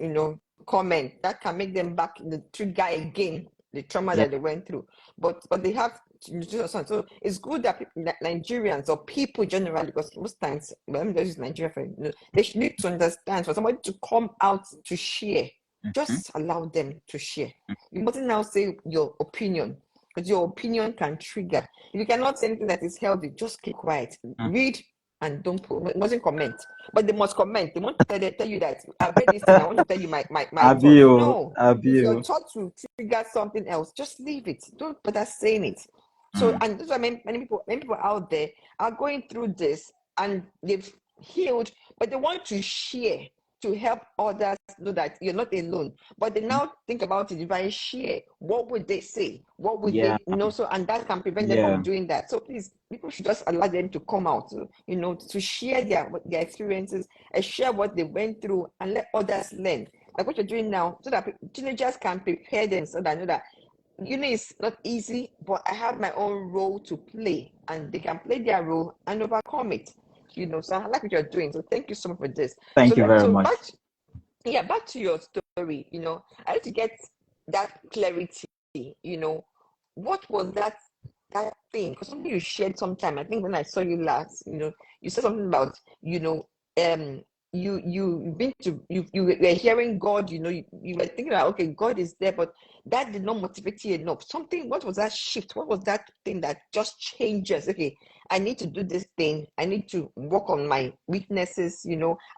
comment that can make them back in the trigger again the trauma Yeah. that they went through. But they have to do something. So it's good that Nigerians or people generally, because most times, well, let me just use Nigeria for they should need to understand for somebody to come out to share. Mm-hmm. Just allow them to share. You mustn't now say your opinion because your opinion can trigger. If you cannot say anything that is healthy, just keep quiet. Read and don't mustn't comment. But they must comment. They want to tell you that I've read this thing. I want to tell you my thoughts. Abio, No. If your Abio. thoughts will trigger something else, just leave it. Don't bother saying it. So, Mm. and that's why many people out there are going through this and they've healed, but they want to share to help others know that you're not alone. But they now think about it, if I share, what would they say? What would Yeah, they So, and that can prevent them from yeah. doing that. So please, people should just allow them to come out, to share their experiences and share what they went through and let others learn. Like what you're doing now, so that teenagers can prepare them so that I know that it's not easy, but I have my own role to play, and they can play their role and overcome it. So I like what you're doing. So thank you so much for this. So Thank you very much. back to your story. I need to get that clarity. What was that thing? Because something you shared sometime. I think when I saw you last, you said something about um you've been to you were hearing God. You were thinking about, okay, God is there, but that did not motivate you enough. Something. What was that shift? What was that thing that just changes? Okay, I need to do this thing. I need to work on my weaknesses.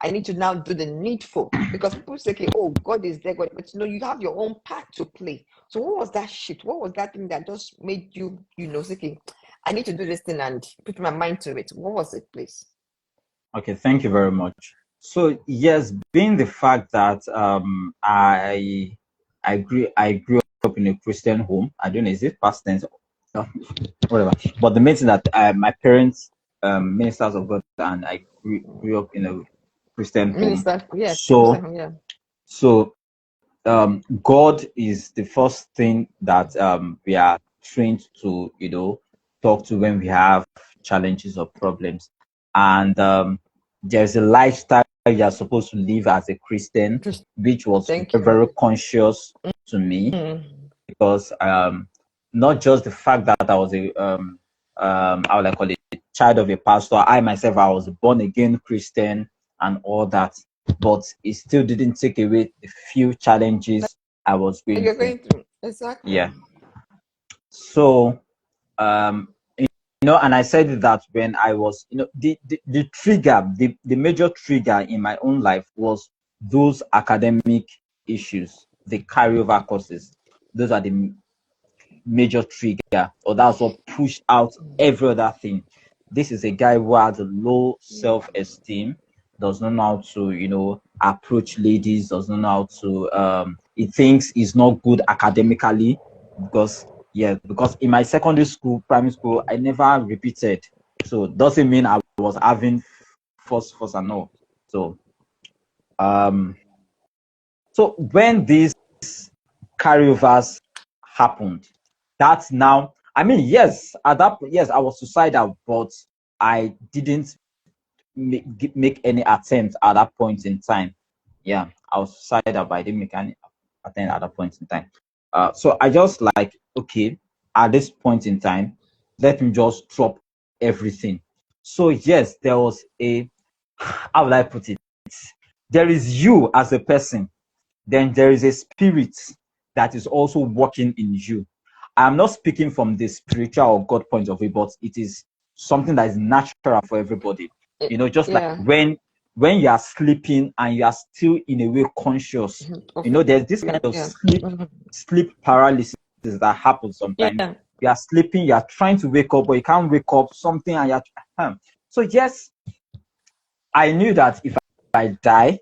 I need to now do the needful, because people say, okay, oh, God is there, God, but you have your own part to play. So what was that shift? What was that thing that just made you, say, okay, I need to do this thing and put my mind to it? What was it, please? Okay, thank you very much. So yes, being the fact that I grew up in a Christian home. I don't know, is it past tense? No, whatever. But the main thing that my parents ministers of God, and I grew up in a Christian home. Minister, yes, So Christian, yeah. so God is the first thing that we are trained to, talk to when we have challenges or problems. And there's a lifestyle you're supposed to live as a Christian, Chris- which was Thank very, you. very conscious to me, Mm. because not just the fact that I was how would I call it, child of a pastor. I myself, I was born again Christian and all that, but it still didn't take away the few challenges I was going You're through. going through exactly. Yeah. So and I said that when I was, the trigger, the major trigger in my own life was those academic issues, the carryover courses. Those are the major trigger, or that's what pushed out every other thing. This is a guy who has a low self-esteem, does not know how to, approach ladies, does not know how to, he thinks he's not good academically, because in my secondary school, primary school, I never repeated. So doesn't mean I was having first and all. So um so when these carryovers happened, that's now, I mean, yes, yes, I was suicidal, but I didn't make any attempt at that point in time. Yeah, I was suicidal, but I didn't make any attempt at that point in time. So I just like, okay, at this point in time, let me just drop everything. So yes, there was how will I put it? There is you as a person, then there is a spirit that is also working in you. I'm not speaking from the spiritual or God point of view, but it is something that is natural for everybody. Just like Yeah. when you are sleeping and you are still in a way conscious. There's this kind of Yeah. sleep paralysis that happens sometimes. Yeah. You are sleeping, you are trying to wake up, but you can't wake up. Something, and so yes, I knew that if I die,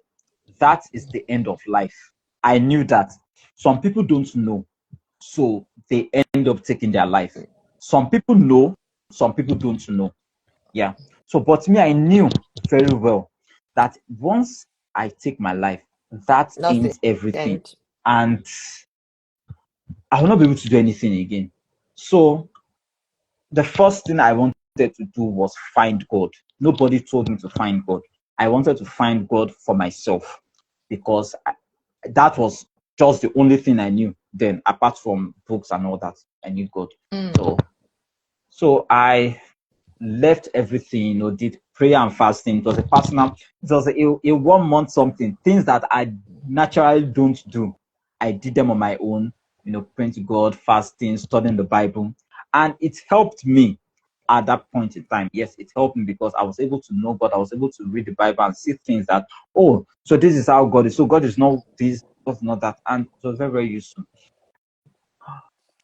that is the end of life. I knew that. Some people don't know, so they end up taking their life. Some people know, some people don't know. Yeah. So, but me, I knew very well that once I take my life, that That's the ends everything. end. And I will not be able to do anything again. So, the first thing I wanted to do was find God. Nobody told me to find God. I wanted to find God for myself, because that was just the only thing I knew then, apart from books and all that. I knew God. So I left everything, did prayer and fasting. It was a 1 month something, things that I naturally don't do. I did them on my own, praying to God, fasting, studying the Bible. And it helped me at that point in time. Yes, it helped me because I was able to know God. I was able to read the Bible and see things that, oh, so this is how God is. So God is not this, God is not that. And it was very, very useful.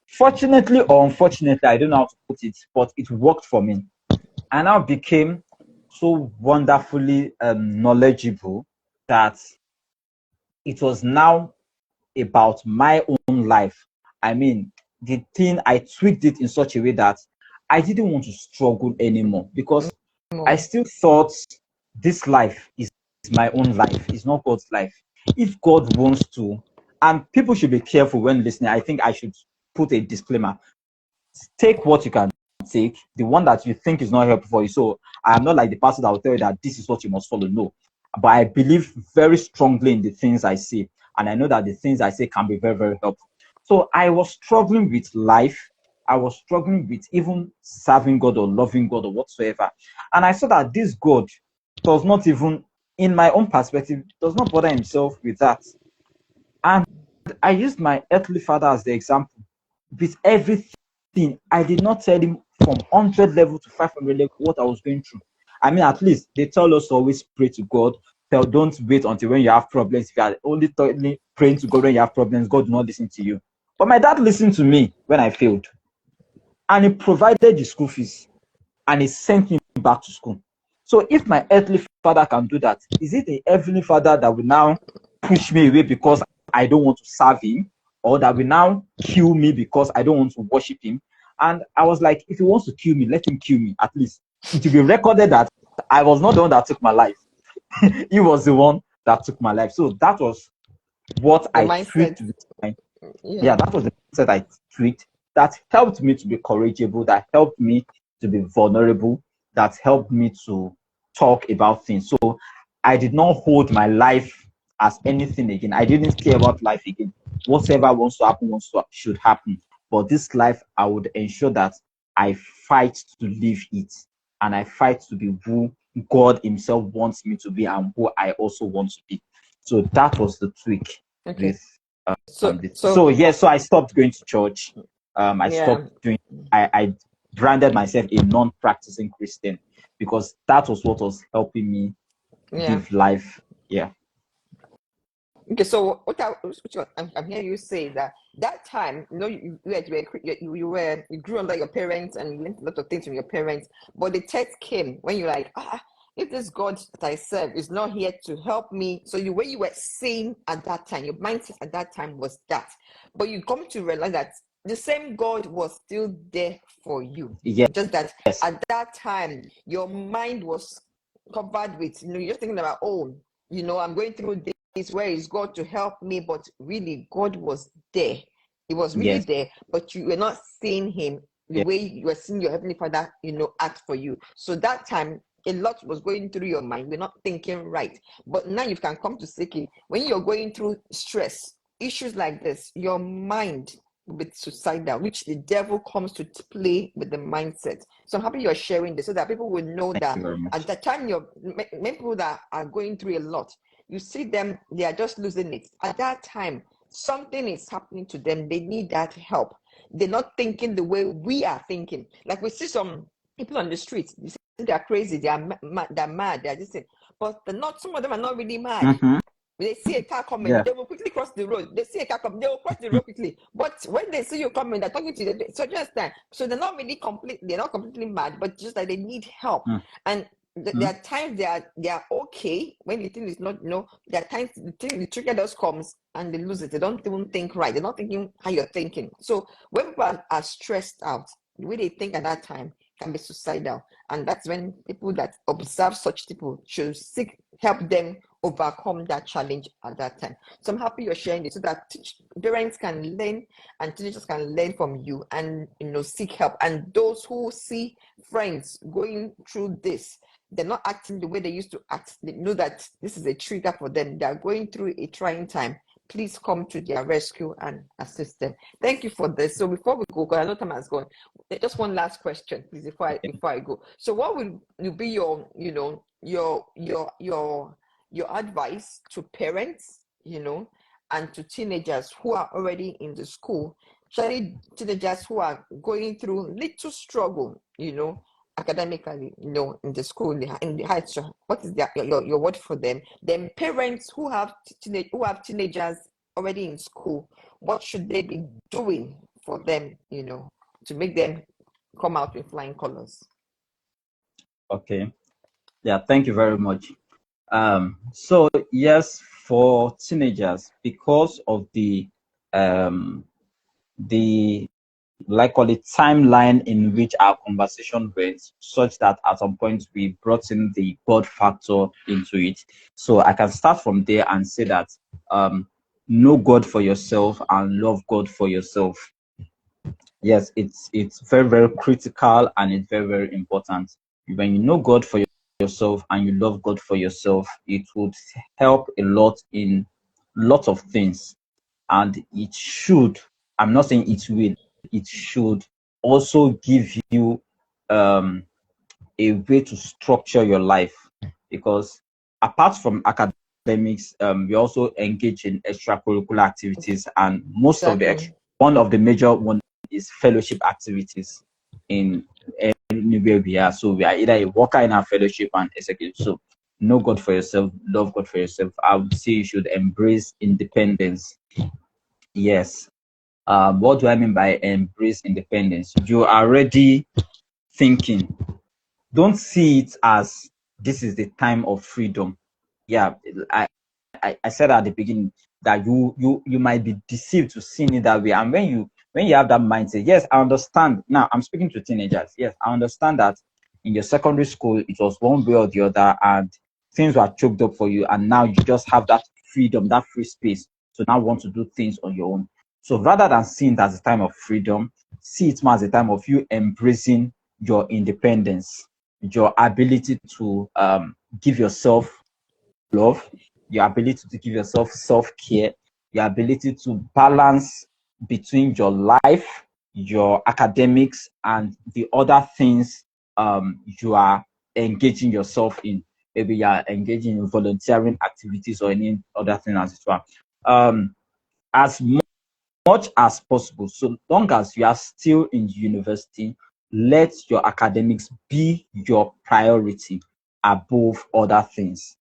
Fortunately or unfortunately, I don't know how to put it, but it worked for me. I now became so wonderfully knowledgeable that it was now about my own life. I mean, the thing, I tweaked it in such a way that I didn't want to struggle anymore, because I still thought this life is my own life, it's not God's life. If God wants to, and people should be careful when listening, I think I should put a disclaimer. Take what you can take, the one that you think is not helpful for you. So I am not like the pastor that will tell you that this is what you must follow. No, but I believe very strongly in the things I say, and I know that the things I say can be very, very helpful. So I was struggling with life. I was struggling with even serving God or loving God or whatsoever. And I saw that this God does not even, in my own perspective, does not bother himself with that. And I used my earthly father as the example. With everything, I did not tell him from 100 level to 500 level what I was going through. I mean, at least they tell us to always pray to God. Don't wait until when you have problems. If you are only praying to God when you have problems, God will not listen to you. But my dad listened to me when I failed, and he provided the school fees, and he sent me back to school. So if my earthly Father can do that, is it the Heavenly Father that will now push me away because I don't want to serve him, or that will now kill me because I don't want to worship him? And I was like, if he wants to kill me, let him kill me. At least it will be recorded that I was not the one that took my life. He was the one that took my life. So that was what Your I mindset. tweaked with my, Yeah. that was the mindset I tweaked that helped me to be courageable, that helped me to be vulnerable, that helped me to talk about things. So I did not hold my life as anything again. I didn't care about life again. Whatever wants to happen, should happen. But this life, I would ensure that I fight to live it, and I fight to be who God Himself wants me to be and who I also want to be. So that was the tweak Okay. with this. So So I stopped going to church. I yeah. stopped doing. I branded myself a non-practicing Christian because that was what was helping me Yeah. live life. Yeah. Okay, so I'm hearing you say that time, you grew under your parents and you learned a lot of things from your parents, but the test came when you're like, if this God that I serve is not here to help me. So the way you were saying at that time, your mindset at that time was that, but you come to realize that the same God was still there for you. Yes. Just that at that time, your mind was covered with, you're just thinking about, I'm going through this, where is God to help me? But really, God was there. He was really Yes. there, but you were not seeing him the Yes. way you were seeing your Heavenly Father, act for you. So that time, a lot was going through your mind. We're not thinking right. But now you can come to say, okay, when you're going through stress, issues like this, your mind will be suicidal, which the devil comes to play with the mindset. So I'm happy you're sharing this so that people will know Thank that you very much. at the time many people that are going through a lot, you see them, they are just losing it. At that time, something is happening to them. They need that help. They're not thinking the way we are thinking. Like we see some people on the streets, you see they're crazy, they're mad, they're just saying, but they're not, some of them are not really mad. Mm-hmm. They see a car coming, Yeah. they will quickly cross the road. They see a car coming, they will cross the road quickly. But when they see you coming, they're talking to you. So just that. So they're not really they're not completely mad, but just that they need help. And there are times they are okay when the thing is not, there are times the trigger just comes and they lose it. They don't even think right. They're not thinking how you're thinking. So when people are stressed out, the way they think at that time can be suicidal. And that's when people that observe such people should seek help them overcome that challenge at that time. So I'm happy you're sharing this so that parents can learn and teenagers can learn from you and seek help. And those who see friends going through this, they're not acting the way they used to act. They know that this is a trigger for them. They're going through a trying time. Please come to their rescue and assist them. Thank you for this. So before we go, because I know time has gone, just one last question, please, before I go. So what will be your your advice to parents, and to teenagers who are already in the school, especially teenagers who are going through little struggle, academically, in the school, in the high school? What is your word for them? Then parents who have teenagers already in school, what should they be doing for them, to make them come out with flying colors? Okay. Yeah. Thank you very much. So yes, for teenagers, because of the like call it timeline in which our conversation went, such that at some point we brought in the God factor into it. So I can start from there and say that know God for yourself and love God for yourself. Yes, it's very, very critical and it's very, very important. When you know God for yourself and you love God for yourself, it would help a lot in lots of things. And it should, I'm not saying it will, it should also give you a way to structure your life. Because apart from academics, we also engage in extracurricular activities, and most of the Exactly. one of the major one is fellowship activities in anywhere we are. So we are either a worker in our fellowship and executive. So know God for yourself, love God for yourself. I would say you should embrace independence. Yes. What do I mean by embrace independence? You are already thinking. Don't see it as this is the time of freedom. Yeah, I said at the beginning that you might be deceived to seeing it that way. And when you have that mindset, yes, I understand. Now I'm speaking to teenagers. Yes, I understand that in your secondary school it was one way or the other, and things were choked up for you, and now you just have that freedom, that free space to now want to do things on your own. So rather than seeing it as a time of freedom, see it more as a time of you embracing your independence, your ability to give yourself love, your ability to give yourself self-care, your ability to balance between your life, your academics, and the other things you are engaging yourself in. Maybe you are engaging in volunteering activities or any other thing as well. As much as possible, so long as you are still in university, let your academics be your priority above other things.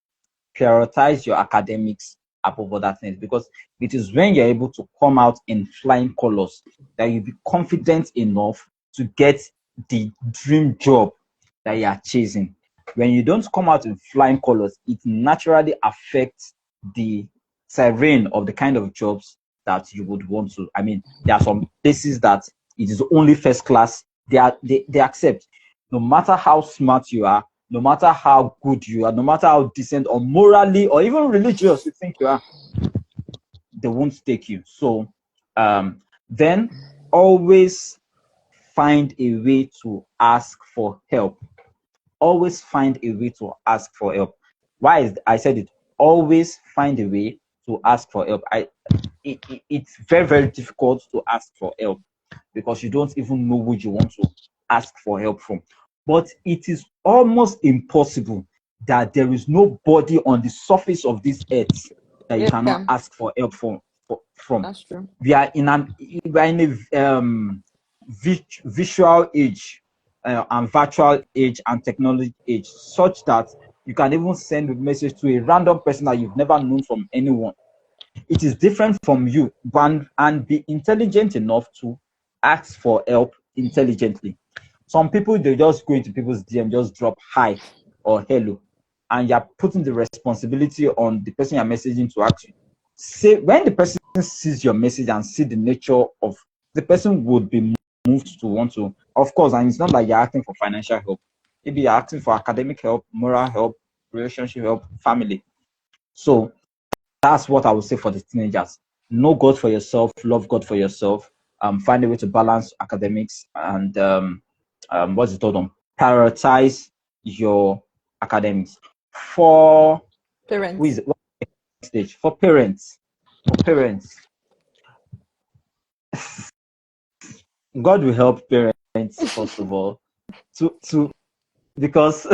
Prioritize your academics above other things, because it is when you're able to come out in flying colors that you'll be confident enough to get the dream job that you are chasing. When you don't come out in flying colors, it naturally affects the terrain of the kind of jobs that you would want to. I mean, there are some places that it is only first class. They accept, no matter how smart you are, no matter how good you are, no matter how decent or morally or even religious you think you are, they won't take you. So then always find a way to ask for help. Always find a way to ask for help. Why is I said it? Always find a way to ask for help. It's very, very difficult to ask for help because you don't even know who you want to ask for help from. But it is almost impossible that there is nobody on the surface of this earth that you cannot Yeah, ask for help from. that's true. We are in a visual age and virtual age and technology age, such that you can even send a message to a random person that you've never known from anyone. It is different from you, and be intelligent enough to ask for help intelligently. Some people, they just go into people's DM, just drop hi or hello, and you're putting the responsibility on the person you're messaging to ask you. Say when the person sees your message and see the nature of the person, would be moved to want to, of course, and it's not like you're asking for financial help. Maybe you're asking for academic help, moral help, relationship help, family. So that's what I would say for the teenagers. Know God for yourself, love God for yourself, find a way to balance academics, and what's the third one? Prioritize your academics. For who is Parents. it? What stage? For parents, God will help parents first of all, to because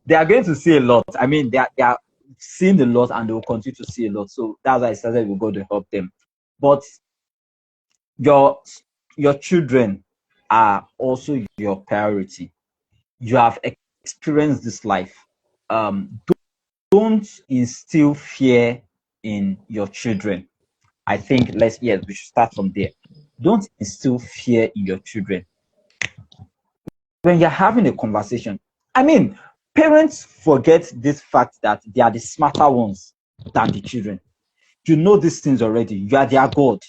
they are going to see a lot. I mean, they are seeing a lot, and they will continue to see a lot. So that's why I started with God to help them. But your your children are also your priority. You have experienced this life. Um, don't instill fear in your children. I think we should start from there. Don't instill fear in your children. When you're having a conversation, I mean, parents forget this fact that they are the smarter ones than the children. You know these things already. You are their God.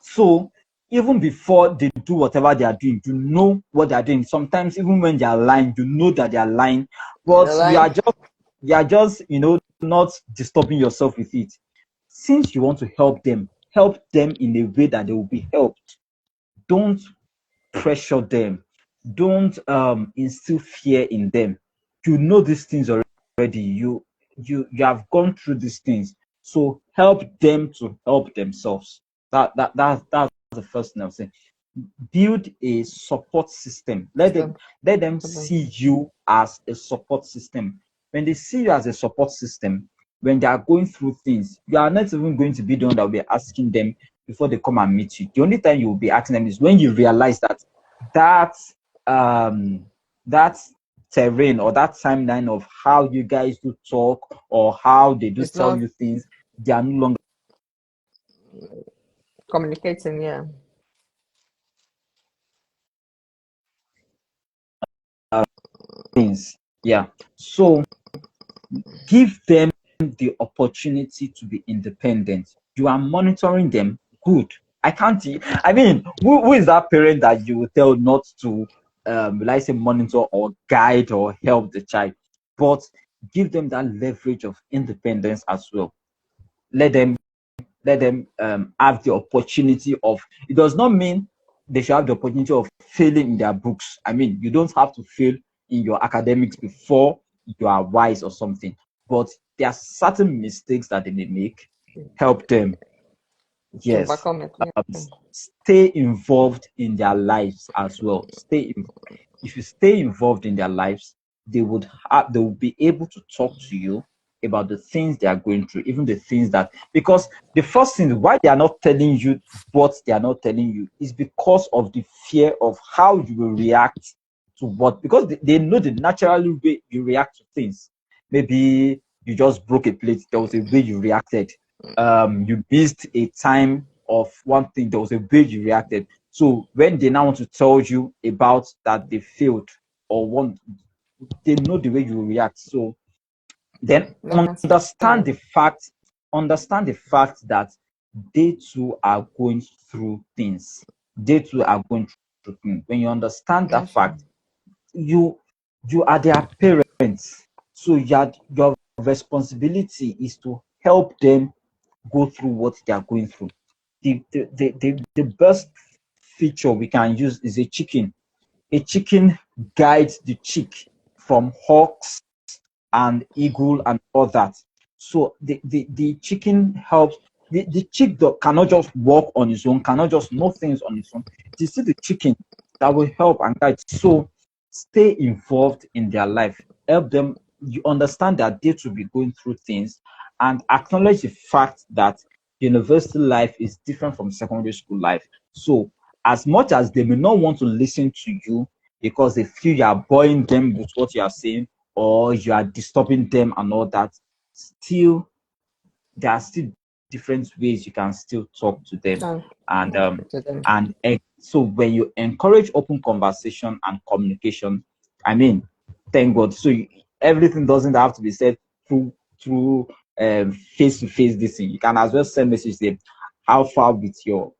So even before they do whatever they are doing, you know what they are doing. Sometimes even when they are lying, you know that they are lying, but The line. you are just not disturbing yourself with it. Since you want to help them in a way that they will be helped. Don't pressure them. Don't instill fear in them. You know these things already. You have gone through these things. So help them to help themselves. That's the first thing I'm saying. Build a support system. System. Let them System. see you as a support system. When they see you as a support system, when they are going through things, you are not even going to be the one that will be asking them before they come and meet you. The only time you will be asking them is when you realize that that um that terrain or that timeline of how you guys do talk or how they do It's tell not you things, they are no longer communicating. Yeah. things. Yeah. So give them the opportunity to be independent. You are monitoring them, good. I can't. I mean, who is that parent that you will tell not to, like say, monitor or guide or help the child, but give them that leverage of independence as well. Let them have the opportunity of. It does not mean they should have the opportunity of failing in their books. I mean, you don't have to fail in your academics before you are wise or something. But there are certain mistakes that they may make. Help them. To Yes. overcome it. Yeah. Stay involved in their lives as well. If you stay involved in their lives, they will be able to talk to you about the things they are going through, even the things that, because the first thing why they are not telling you what they are not telling you is because of the fear of how you will react to what, because they know the natural way you react to things. Maybe you just broke a plate, there was a way you reacted. You missed a time of one thing, there was a way you reacted. So when they now want to tell you about that they failed or want, they know the way you react. So then They can see understand that. the fact, understand the fact that they too are going through things. They too are going through things. When you understand that That's true. fact, you you are their parents. So your responsibility is to help them go through what they are going through. The best feature we can use is a chicken. A chicken guides the chick from hawks and eagle and all that. So the chicken helps. The chick cannot just walk on its own, cannot just know things on its own. It is still the chicken that will help and guide. So stay involved in their life. Help them. You understand that they to be going through things and acknowledge the fact that university life is different from secondary school life. So as much as they may not want to listen to you because they feel you are boring them with what you are saying, or you are disturbing them and all that, still there are still different ways you can still talk to them. And And to them. so when you encourage open conversation and communication, I mean, thank God. So everything doesn't have to be said through face to face. This thing you can as well send message say how far with your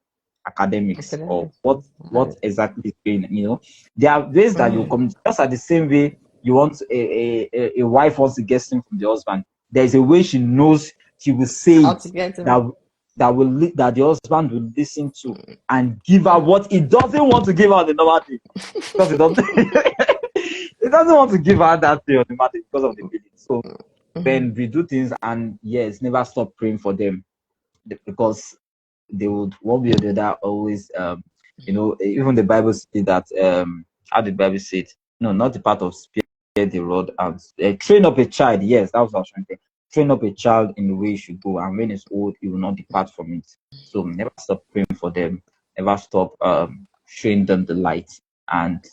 academics or Academics. what exactly is going on. There are ways that you come just at the same way you want a wife wants to get something from the husband. There's a way she knows she will say How it to get them. that the husband will listen to and give her what he doesn't want to give her the normal day, because he doesn't he doesn't want to give her that day on the matter because of the billing. So when we do things, and yes, never stop praying for them, because they would one way or the other always even the Bible says that how did the Bible say it? No, not the part of spare the rod and train up a child. Yes, that was what I was trying to say. Train up a child in the way he should go, and when it's old, he will not depart from it. So never stop praying for them, never stop showing them the light, and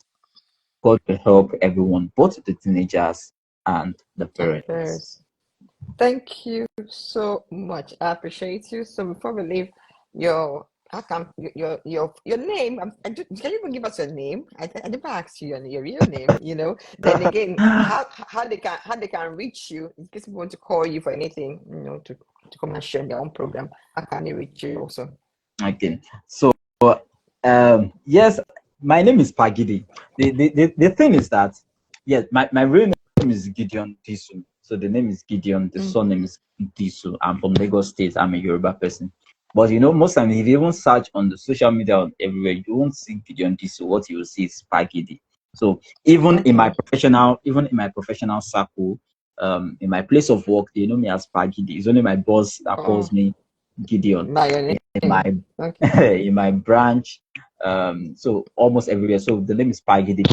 God will help everyone, both the teenagers and the And the parents. parents. Thank you so much. I appreciate you. So before we leave, your how come your name? Can you even give us your name? I never asked you your real name. Then again, how they can reach you in case people want to call you for anything. To come and share in their own program. How can they reach you also? Okay, so yes, my name is PaGidi. The thing is that, yes, my real name is Gideon Disu. So the name is Gideon, the surname is Disu. I'm from Lagos State. I'm a Yoruba person. But most times, if you even search on the social media on everywhere, you won't see Gideon Disu. What you will see is PaGidi. So Okay. even in my professional circle, in my place of work, they know me as PaGidi. It's only my boss that calls Oh, me Gideon. by your In my name. Okay. in my branch, so almost everywhere. So the name is PaGidi,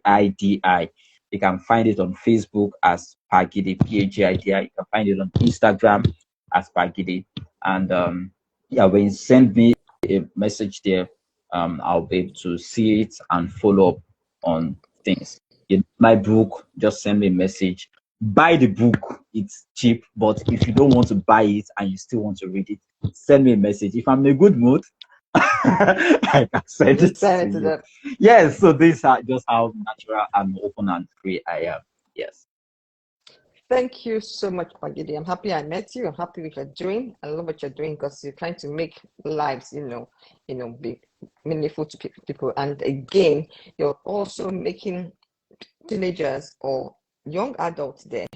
PaGidi. You can find it on Facebook as PaGidi, PaGidi. You can find it on Instagram as PaGidi. And yeah, when you send me a message there, I'll be able to see it and follow up on things. In my book, just send me a message. Buy the book, it's cheap, but if you don't want to buy it and you still want to read it, send me a message. If I'm in a good mood, I can send Just it send to it to you. them. Yes, so these are just how natural and open and free I am. Yes. Thank you so much, PaGidi. I'm happy I met you. I'm happy with what you're doing. I love what you're doing because you're trying to make lives, be meaningful to people. And again, you're also making teenagers or young adults there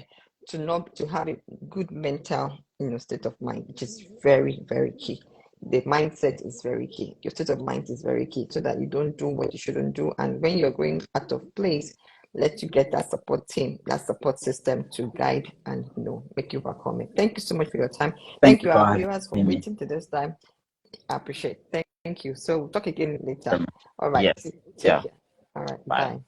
to have a good mental, state of mind, which is very, very key. The mindset is very key. Your state of mind is very key so that you don't do what you shouldn't do. And when you're going out of place, let you get that support team, that support system to guide and make you overcome it. Thank you so much for your time. Thank Thank you you, for our having viewers, for me. waiting to this time. I appreciate it. Thank you. So we'll talk again later. All right. Yes. Take Yeah. care. All right. Bye. Bye.